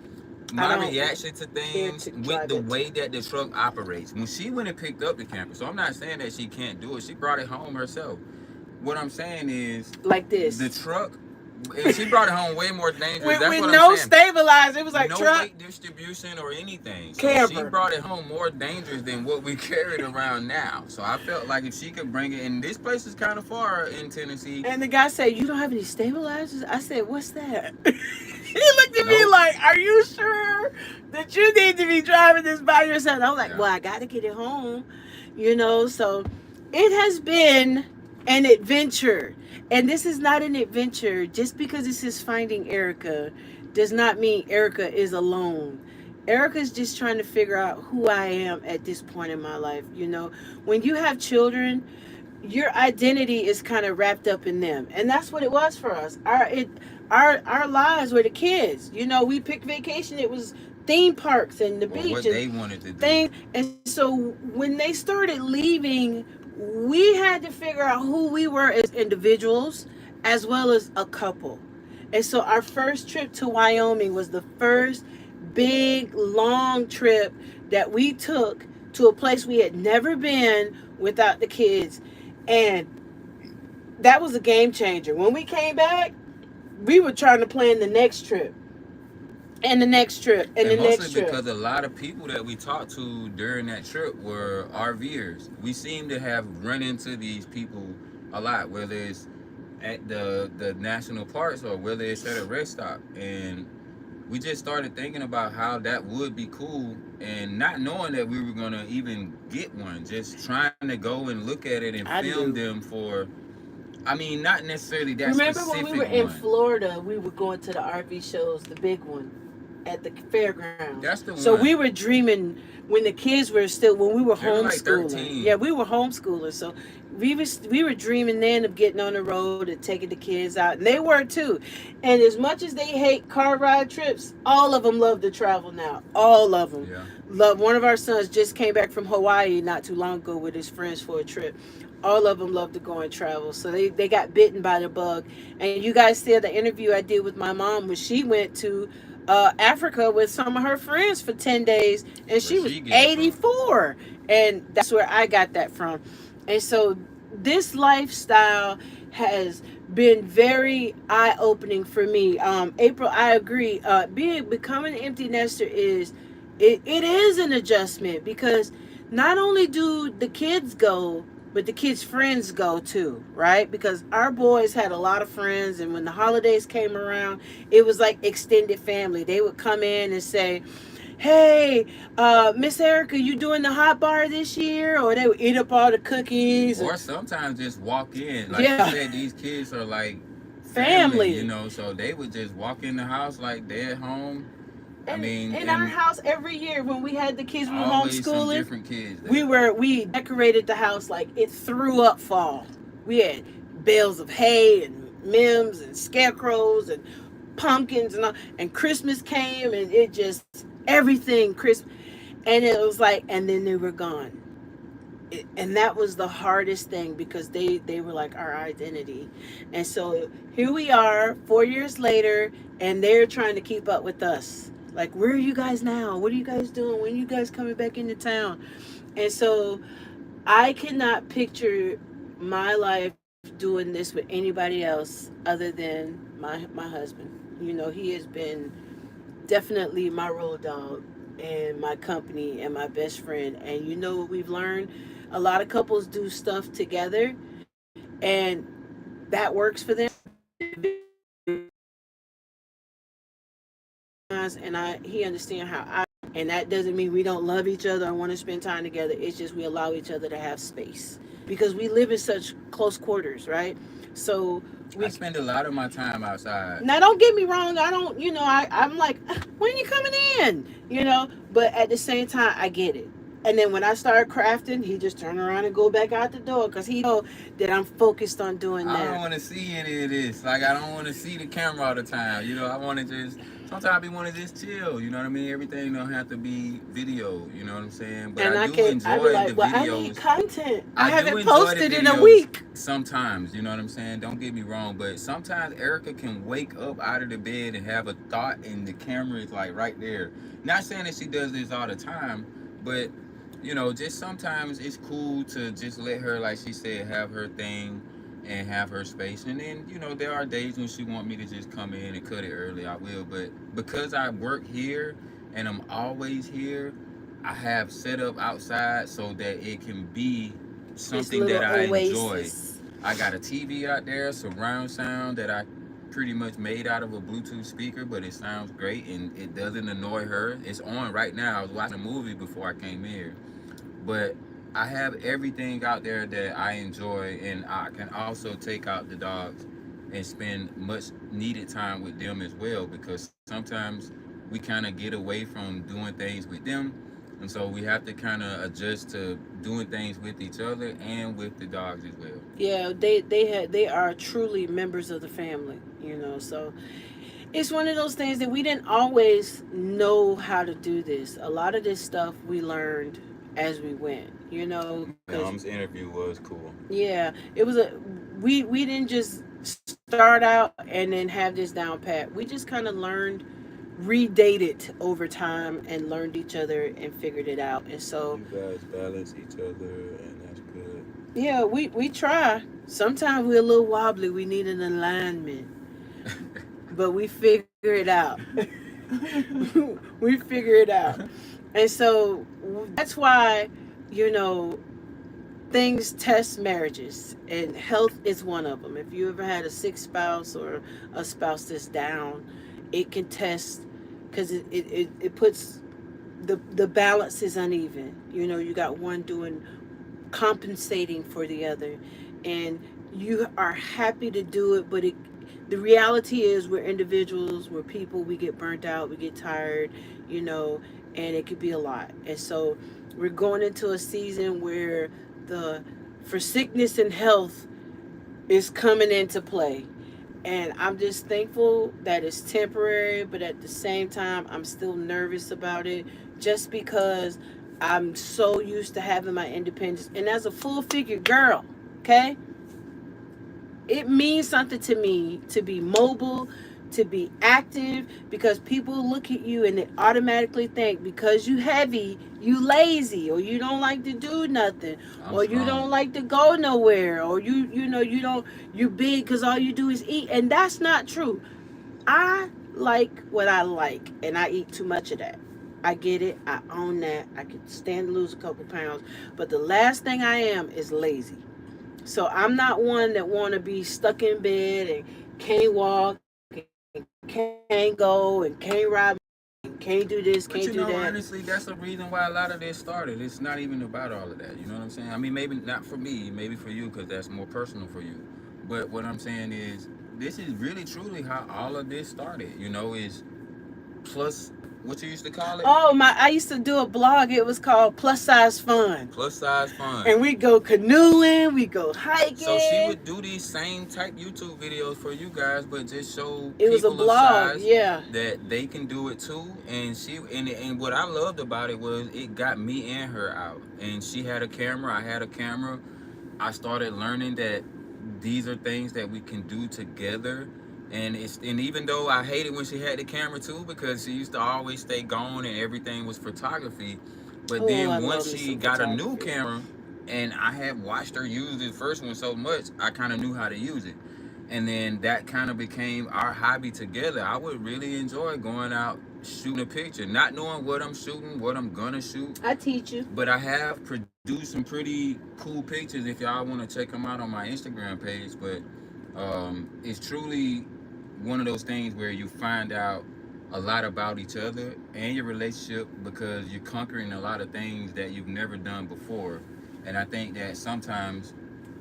my reaction to things with the way that the truck operates. When she went and picked up the camper, so I'm not saying that she can't do it. She brought it home herself. What I'm saying is, like this, the truck, and she brought it home way more dangerous. with no stabilizer. It was like no truck weight distribution or anything. So camper. She brought it home more dangerous than what we carried around now. So I felt like if she could bring it, and this place is kind of far in Tennessee. And the guy said, "You don't have any stabilizers?" I said, "What's that?" He looked at me like, "Are you sure that you need to be driving this by yourself?" And I was like, "Well, I got to get it home, So it has been an adventure. And this is not an adventure. Just because this is finding Erika does not mean Erika is alone. Erika's just trying to figure out who I am at this point in my life. When you have children, your identity is kind of wrapped up in them. And that's what it was for us. Our lives were the kids. We picked vacation. It was theme parks and the beach. What they wanted to do. And so when they started leaving, we had to figure out who we were as individuals as well as a couple. And so our first trip to Wyoming was the first big long trip that we took to a place we had never been without the kids. And that was a game changer. When we came back, we were trying to plan the next trip. And the next trip, and And the mostly next trip. because a lot of people that we talked to during that trip were RVers. We seem to have run into these people a lot, whether it's at the national parks or whether it's at a rest stop. And we just started thinking about how that would be cool, and not knowing that we were gonna even get one, just trying to go and look at it and I film do. them for, I mean, not necessarily that Remember when we specific were in one. Florida, we were going to the RV shows, the big one at the fairgrounds. That's the So we one. were dreaming when the kids were still, when we were They were like homeschooling. Yeah, 13. we were homeschoolers. So we were dreaming then of getting on the road and taking the kids out, and they were too. And as much as they hate car ride trips, all of them love to travel now. All of them Yeah. love. One of our sons just came back from Hawaii not too long ago with his friends for a trip. All of them love to go and travel, so they got bitten by the bug. And you guys see the interview I did with my mom when she went to Africa with some of her friends for 10 days, and Where she was she get it from? 84. And that's where I got that from. And so this lifestyle has been very eye-opening for me. April, I agree. Becoming an empty nester it is an adjustment, because not only do the kids go, but the kids' friends go too, right? Because our boys had a lot of friends, and when the holidays came around, it was like extended family. They would come in and say, "Hey, Miss Erika, you doing the hot bar this year?" Or they would eat up all the cookies. Or sometimes just walk in. Like you Yeah, said, these kids are like family, family. so they would just walk in the house like they're at home. I And mean, in our and house every year when we had the kids, we were always some homeschooling. different kids We there. were we decorated the house like it threw up fall. We had bales of hay and mims and scarecrows and pumpkins and all, and Christmas came, and it just everything Christmas, and it was like, and then they were gone. And that was the hardest thing, because they were like our identity. And so here we are 4 years later, and they're trying to keep up with us. Like, where are you guys now? What are you guys doing? When are you guys coming back into town? And so I cannot picture my life doing this with anybody else other than my husband. He has been definitely my road dog and my company and my best friend. And what we've learned? A lot of couples do stuff together, and that works for them. And he understands how I, and that doesn't mean we don't love each other or want to spend time together. It's just we allow each other to have space, because we live in such close quarters, right? So I we spend a lot of my time outside. now, don't get me wrong. I don't, I'm like, when you coming in? But at the same time, I get it. And then when I start crafting, he just turn around and go back out the door, because he know that I'm focused on doing I don't that. want to see any of this. Like, I don't want to see the camera all the time. I want to just, sometimes I want to just chill. You know what I mean? Everything don't have to be video. You know what I'm saying? But And I do I be enjoy the like, well, I need videos. content. I I do haven't enjoy the posted in a videos week. sometimes, you know what I'm saying? Don't get me wrong, but sometimes Erica can wake up out of the bed and have a thought, and the camera is like right there. Not saying that she does this all the time, but just sometimes it's cool to just let her, like she said, have her thing and have her space. And then, there are days when she want me to just come in and cut it early, I will. But because I work here and I'm always here, I have set up outside so that it can be This something little that I enjoy. oasis. I got a TV out there, surround sound that I pretty much made out of a Bluetooth speaker, but it sounds great and it doesn't annoy her. It's on right now. I was watching a movie before I came here, but I have everything out there that I enjoy, and I can also take out the dogs and spend much needed time with them as well, because sometimes we kind of get away from doing things with them, and so we have to kind of adjust to doing things with each other and with the dogs as well. Yeah, they are truly members of the family. So it's one of those things that we didn't always know how to do this. A lot of this stuff we learned as we went, because Mom's interview was cool. yeah, it was we didn't just start out and then have this down pat. We just kind of learned, redated over time, and learned each other and figured it out. And so You guys balance each other, and that's good. yeah, we try. Sometimes we're a little wobbly. We need an alignment, but we figure it out. We figure it out. And so that's why, you know, things test marriages, and health is one of them. If you ever had a sick spouse or a spouse that's down, it can test, because it puts the balance is uneven. You know, you got one doing compensating for the other, and you are happy to do it, but the reality is we're individuals, we're people, we get burnt out, we get tired, you know, and it could be a lot. And so we're going into a season where the for sickness and health is coming into play. And I'm just thankful that it's temporary, but at the same time, I'm still nervous about it, just because I'm so used to having my independence. And as a full figure girl, okay, it means something to me to be mobile, to be active, because people look at you and they automatically think because you heavy, you lazy, or you don't like to do nothing, I'm or you strong. don't like to go nowhere, or you know you don't, you big because all you do is eat. And that's not true. I like what I like, and I eat too much of that. I get it. I own that. I can stand to lose a couple pounds, but the last thing I am is lazy. So I'm not one that want to be stuck in bed and can't walk and can't go and can't ride my bike and can't do this, can't But do that. honestly, that's the reason why a lot of this started. It's not even about all of that. You know what I'm saying? I mean, maybe not for me, maybe for you, because that's more personal for you. But what I'm saying is, this is really truly how all of this started. You know, is plus what you used to call it? Oh my! I used to do a blog. It was called Plus Size Fun, Plus size fun. and we go canoeing, we go So she hiking. would do these same type YouTube videos for you guys, but just show It was a people of blog, size yeah. that they can do it too. And and what I loved about it was it got me and her out. And she had a camera, I had a camera. I started learning that these are things that we can do together. And even though I hated when she had the camera too, because she used to always stay gone and everything was photography. But Oh, I then once love me she some got a new photography. camera, and I had watched her use the first one so much, I kind of knew how to use it. And then that kind of became our hobby together. I would really enjoy going out shooting a picture, not knowing what I'm shooting, what I'm gonna shoot. I teach you. But I have produced some pretty cool pictures if y'all want to check them out on my Instagram page. But it's truly one of those things where you find out a lot about each other and your relationship because you're conquering a lot of things that you've never done before. And I think that sometimes,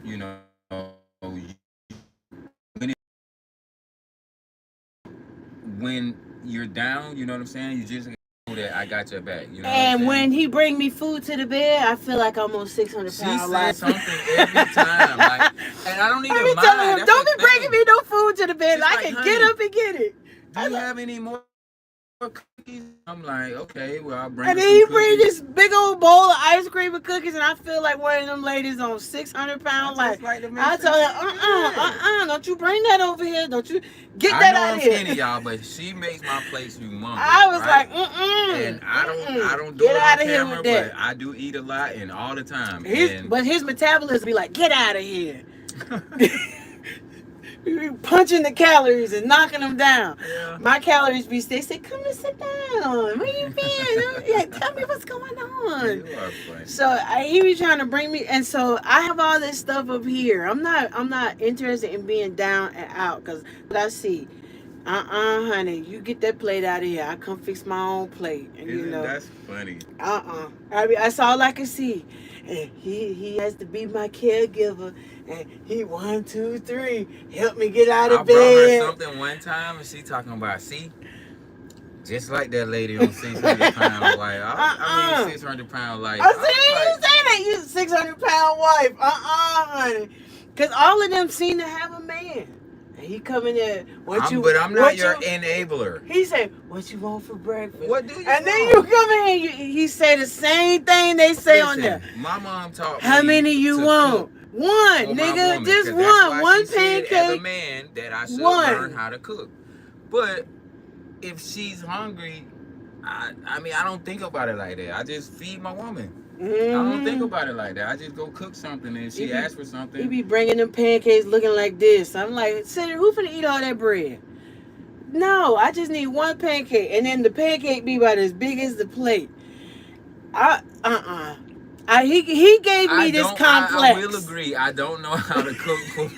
you know, when you're down, you know what I'm saying? You just know that I got your back. You know what I'm And saying? when he bring me food to the bed, I feel like I'm on 600 She pound says life. something every time, like, and I don't I even be telling mind. him, That's don't the be bringing thing. me no food to the bed. She's I like, can get honey, up and get it. do you have any more cookies? I'm like, okay, well, I'll bring And her then some he bring cookies. this big old bowl of ice cream and cookies, and I feel like one of them ladies on 600 I pound life. just like to make I sure tell her, she good. don't you bring that over here. Don't you get I that know out I'm of skinny, here. y'all, but she makes my plates humongous, I was right? like, And I don't do get it on out of here camera, with but that. I do eat a lot and all the time. But his metabolism be like, get out of here. We be punching the calories and knocking them down. Yeah. My calories be, they say, come and sit down. Where you been? Yeah, tell me what's going on. You are funny. So he be trying to bring me, and so I have all this stuff up here. I'm not interested in being down and out, because what I see, honey, you get that plate out of here. I come fix my own plate, and Isn't that's funny? I mean, that's all I can see. And he has to be my caregiver, and he 1, 2, 3 help me get out I of brought her bed. something one time and she talking about, see, just like that lady on 600 pounds life. I mean 600 pound life. I said, you say that you 600 pound wife. Honey, because all of them seem to have a man. And he come in there, but I'm not your enabler. He said, what you want for breakfast? What do you And then want? you come in here, he say the same thing they say on there. My mom taught me How many you to want? cook One, for my nigga, woman, just 'cause that's why one she said as a pancake. man that I should One. learn how to cook. But if she's hungry, I mean, I don't think about it like that. I just feed my woman. I don't think about it like that. I just go cook something, and she asks for He something. be bringing them pancakes looking like this. I'm like, Senator, who finna eat all that bread? No, I just need one pancake, and then the pancake be about as big as the plate. I he gave I me this don't. I will complex. agree. I don't know how to cook for.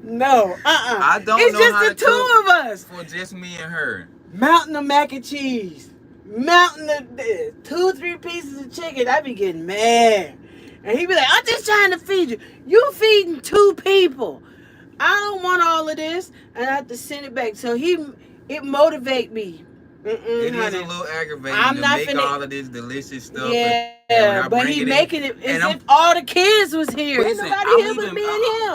No, I don't it's know just how the to cook two of us. for just me and her. Mountain of mac and cheese, mountain of 2, 3 pieces of chicken. I be getting mad, and he be like, "I'm just trying to feed you. You feeding 2 people. I don't want all of this," and I have to send it back. So it motivate me. It is a Honey, little aggravating I'm to not make finna. all of this delicious stuff, and when I Yeah, bring but it he in, making it and as I'm if all the kids was here. Ain't listen. nobody here but me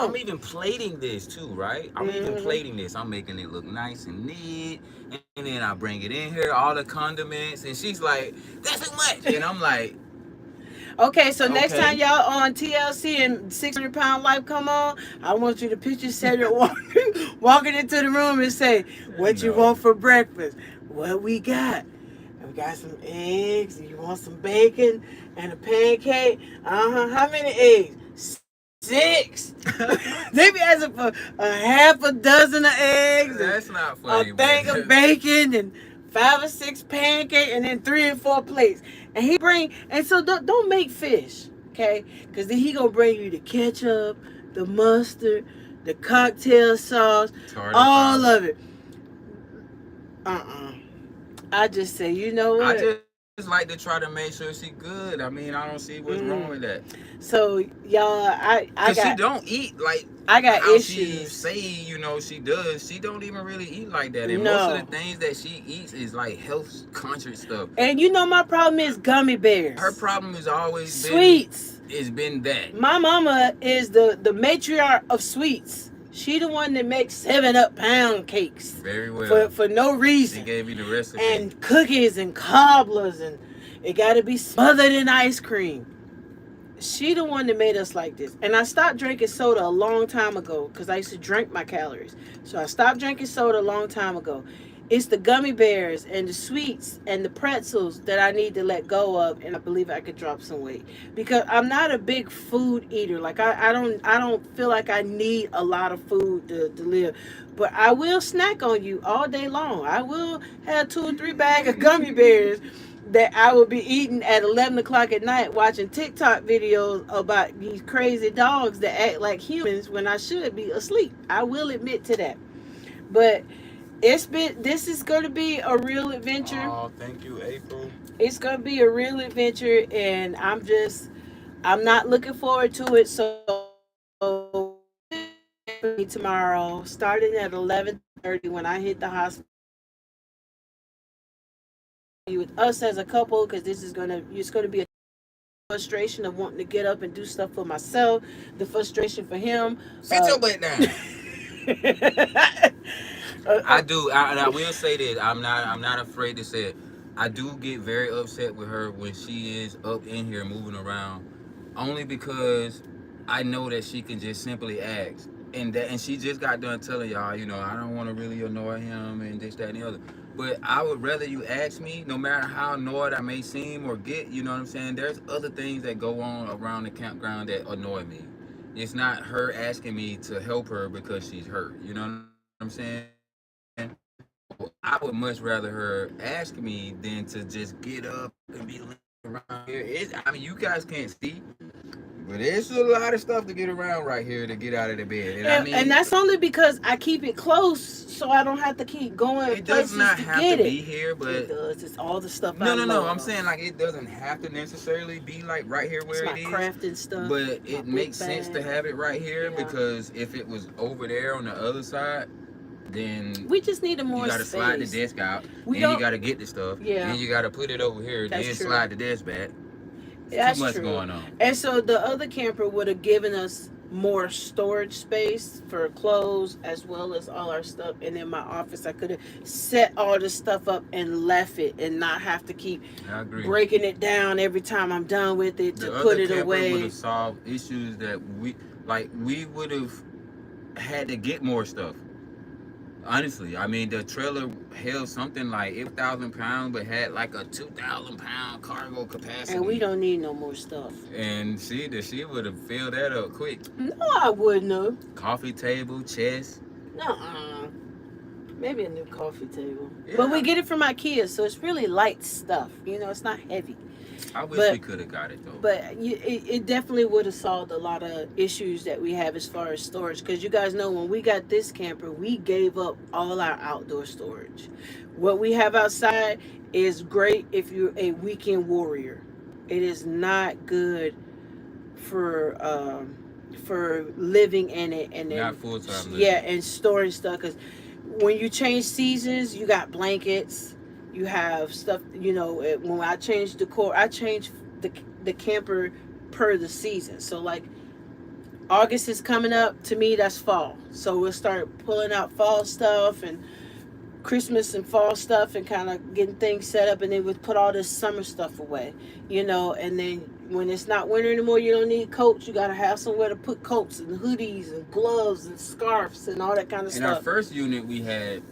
I'm and him. even plating this too, right? I'm even Hmm. plating this. I'm making it look nice and neat, and then I bring it in here, all the condiments, and she's like, "That's too much," and I'm like, Okay, so next "Okay." time y'all on TLC and 600 Pound Life come on, I want you to picture Cedric walking into the room and say, "What you No. want for breakfast?" What we got? We got some eggs. You want some bacon and a pancake? How many eggs? 6. They be asking for a half a dozen of eggs and That's not a funny, thing of man. bacon and 5 or 6 pancakes and then 3 or 4 plates. And he bring and so don't make fish, okay? Because then he gonna bring you the ketchup, the mustard, the cocktail sauce, Tartar all sauce. of it. Uh-uh. I just say, you know I what? just like to try to make sure she good. I mean, I don't see what's wrong with that. So y'all, Cause she don't eat like I got how she issues. say, she does. She don't even really eat like that. And most of the No. things that she eats is like health conscious stuff. And you know my problem is gummy Her bears. problem has always Sweets. been that. My mama is the matriarch of sweets. She the one that makes 7 up pound cakes Very well. for no She reason. gave you the recipe. And cookies and cobblers and it gotta be smothered in ice cream. She the one that made us like this. And I stopped drinking soda a long time ago because I used to drink my calories. So I stopped drinking soda a long time ago. It's the gummy bears and the sweets and the pretzels that I need to let go of, and I believe I could drop some weight because I'm not a big food eater. Like I don't feel like I need a lot of food to live, but I will snack on you all day long. I will have 2 or 3 bags of gummy bears that I will be eating at 11 o'clock at night watching TikTok videos about these crazy dogs that act like humans when I should be asleep. I will admit to that. But this is going to be a real adventure. Oh, thank you, April. It's going to be a real adventure and I'm not looking forward to it. So tomorrow starting at 11:30 when I hit the hospital with us as a couple because it's going to be a frustration of wanting to get up and do stuff for myself, the frustration for him. Sit your butt down. uh, uh, I do, and I will say this. I'm not afraid to say it. I do get very upset with her when she is up in here moving around, only because I know that she can just simply ask, and she just got done telling y'all, I don't want to really annoy him and this, that, and the other. But I would rather you ask me, no matter how annoyed I may seem or get. You know what I'm saying? There's other things that go on around the campground that annoy me. It's not her asking me to help her because she's hurt. You know what I'm saying? So I would much rather her ask me than to just get up and be around here. You guys can't see, but it's a lot of stuff to get around right here to get out of the bed. And I mean, and that's only because I keep it close so I don't have to keep going it does places not to have get to it. be here, It but does. It's all the stuff I no. love. I'm saying like it doesn't have to necessarily be like right here It's where my it is, crafting stuff. but My it book makes sense to bag. have it right here Yeah. because if it was over there on the other side, then We just need a you more got to slide the space. desk out, We then you don't. got to get the stuff, Yeah, then you got to put it over here, then that's true. slide the desk back. It's too That's much true. going on. And so the other camper would have given us more storage space for clothes as well as all our stuff. And in my office, I could have set all the stuff up and left it and not have to keep I agree. breaking it down every time I'm done with it to The put other it camper would away. have solved issues that we would have had to get more stuff. Honestly, I mean the trailer held something like 8,000 pounds, but had like a 2,000 pound cargo And we capacity. don't need no more stuff. And she would have filled that up quick. No, I wouldn't have. Coffee table, chest. Nuh-uh. Maybe a new coffee table. But we Yeah. get it from IKEA, so it's really light stuff. You know, it's not heavy. I wish we But could have got it though. it definitely would have solved a lot of issues that we have as far as storage. Because you guys know when we got this camper, we gave up all our outdoor storage. What we have outside is great if you're a weekend warrior. It is not good for living in it and Not then full time yeah, living. and storing stuff. Because when you change seasons, you got blankets, you have stuff. You know, when I changed decor, I changed the camper per the season. So like August is coming up, to me that's fall. So we'll start pulling out fall stuff and Christmas and fall stuff and kind of getting things set up, and then we put all this summer stuff away, you know. And then when it's not winter anymore, you don't need coats. You gotta have somewhere to put coats and hoodies and gloves and scarves and all that kind of In our stuff. first unit, we had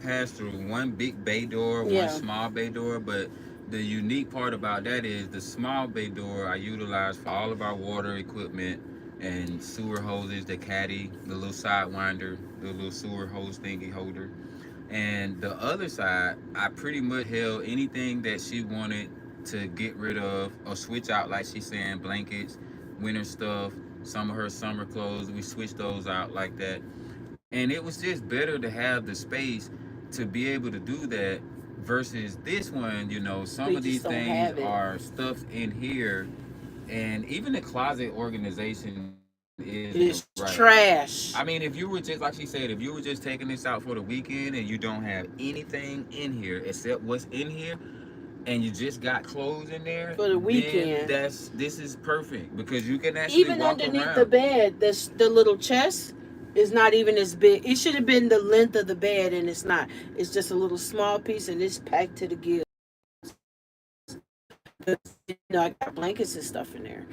passed through one big bay door, one Yeah, small bay door, but the unique part about that is the small bay door I utilize for all of our water equipment and sewer hoses, the caddy, the little sidewinder, the little sewer hose thingy holder. And the other side, I pretty much held anything that she wanted to get rid of or switch out, like she's saying, blankets, winter stuff, some of her summer clothes. We switched those out like that. And it was just better to have the space to be able to do that versus this one. You know, some we of just these don't things have it. are stuff in here, and even the closet organization isn't right. It's I mean, trash. if you were just like she said, if you were just taking this out for the weekend and you don't have anything in here except what's in here, and you just got clothes in there, For the then weekend, this is perfect because you can actually even walk underneath the around. bed, this the little chest is not even as big. It should have been the length of the bed, and it's not. It's just a little small piece, and it's packed to the gills. You know, I got blankets and stuff in there,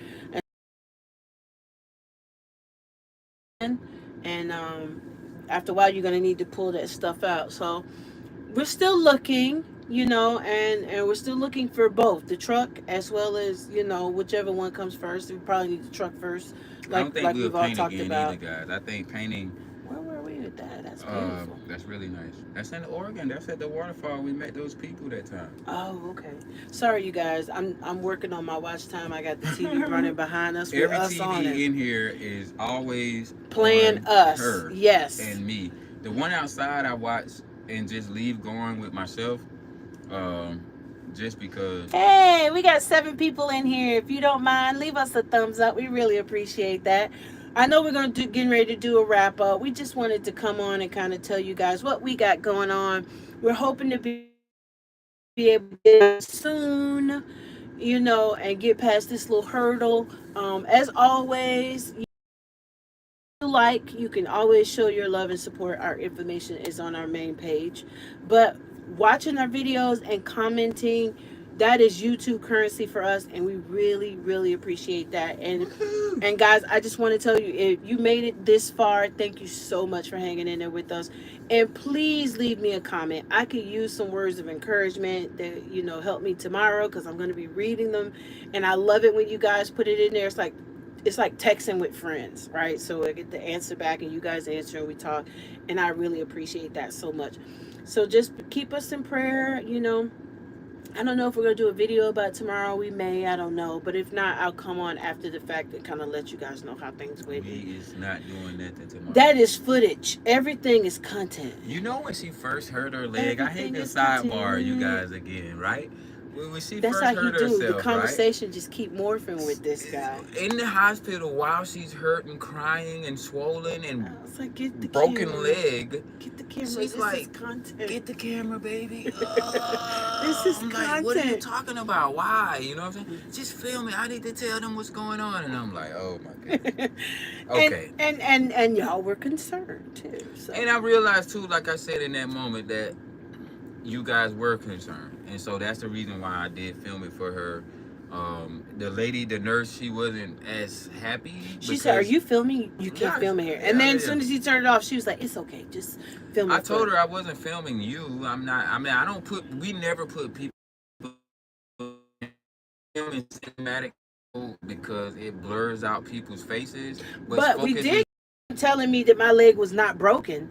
and after a while, you're gonna need to pull that stuff out. So we're still looking, you know, and we're still looking for both the truck as well as, you know, whichever one comes first. We probably need the truck first, I don't think like we'll we've all paint talked again either, about. guys. I think painting, Where were we with that? That's beautiful. that's really nice. That's in Oregon. That's at the waterfall. We met those people that Oh, okay. Sorry, you guys. I'm working on my watch time. I got the TV running time. behind us with Every us on it, TV in here is always playing on us. her Yes. and me. The one outside I watch and just leave going with myself, um, just because. Hey, we got 7 people in here. If you don't mind, leave us a thumbs up. We really appreciate that. I know we're going to getting ready to do a wrap up. We just wanted to come on and kind of tell you guys what we got going on. We're hoping to be able to get soon, you know, and get past this little hurdle. As always, like, you can always show your love and support. Our information is on our main page, but watching our videos and commenting, that is YouTube currency for us, and we really appreciate that. And guys, I just want to tell you, if you made it this far, thank you so much for hanging in there with us. And please leave me a comment. I could use some words of encouragement that, you know, help me tomorrow, because I'm going to be reading them. And I love it when you guys put it in there. It's like texting with friends, right? So I get the answer back and you guys answer and we talk. And I really appreciate that so much. So just keep us in prayer, you know. I don't know if we're going to do a video about tomorrow. We may, I don't know. But if not, I'll come on after the fact and kind of let you guys know how things went. We is not doing nothing tomorrow. That is footage. Everything is content. You know when she first hurt her leg, I hate Everything to is sidebar you content. guys again, right? When she That's first how he hurt do. The herself, right? conversation just keep morphing with this guy. In the hospital while she's hurt and crying and swollen and I was like, get the broken camera. leg. Get the camera. She's This like, is content. get the camera, baby. This is I'm content. like, what are you talking about? Why? You know what I'm saying? Just film it. I need to tell them what's going on. And I'm like, oh my goodness. Okay. And y'all were concerned too. So. And I realized too, like I said in that moment, that you guys were concerned, and so that's the reason why I did film it for her. The lady, the nurse, she wasn't as happy. She said, "Are you filming? You can't Yeah, film it here." yeah, And then yeah. as soon as he turned it off, she was like, "It's okay, just film it." I told her I wasn't filming you. I'm not. I mean, I don't put. We never put people in cinematic mode because it blurs out people's faces. But we focus did telling me that my leg was not broken.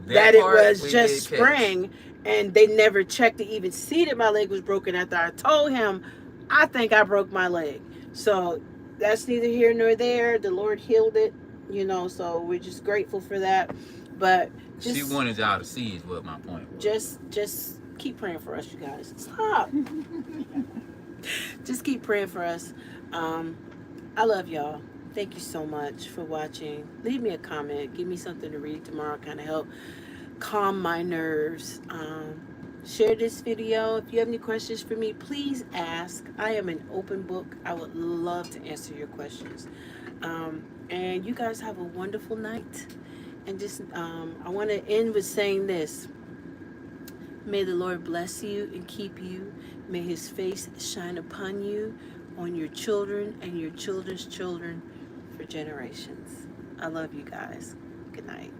that That it part was we just did catch. sprain, and they never checked to even see that my leg was broken after I told him I think I broke my leg. So that's neither here nor there. The Lord healed it, so we're just grateful for that. But She just wanted y'all to see is what my point was. just keep praying for us, you guys. Stop. Just keep praying for us. um I love y'all. Thank you so much for watching. Leave me a comment, give me something to read tomorrow, kind of help calm my nerves. Share this video. If you have any questions for me, please ask. I am an open book. I would love to answer your questions. And you guys have a wonderful night. And just, I want to end with saying this. May the Lord bless you and keep you. May his face shine upon you, on your children and your children's children for generations. I love you guys. Good night.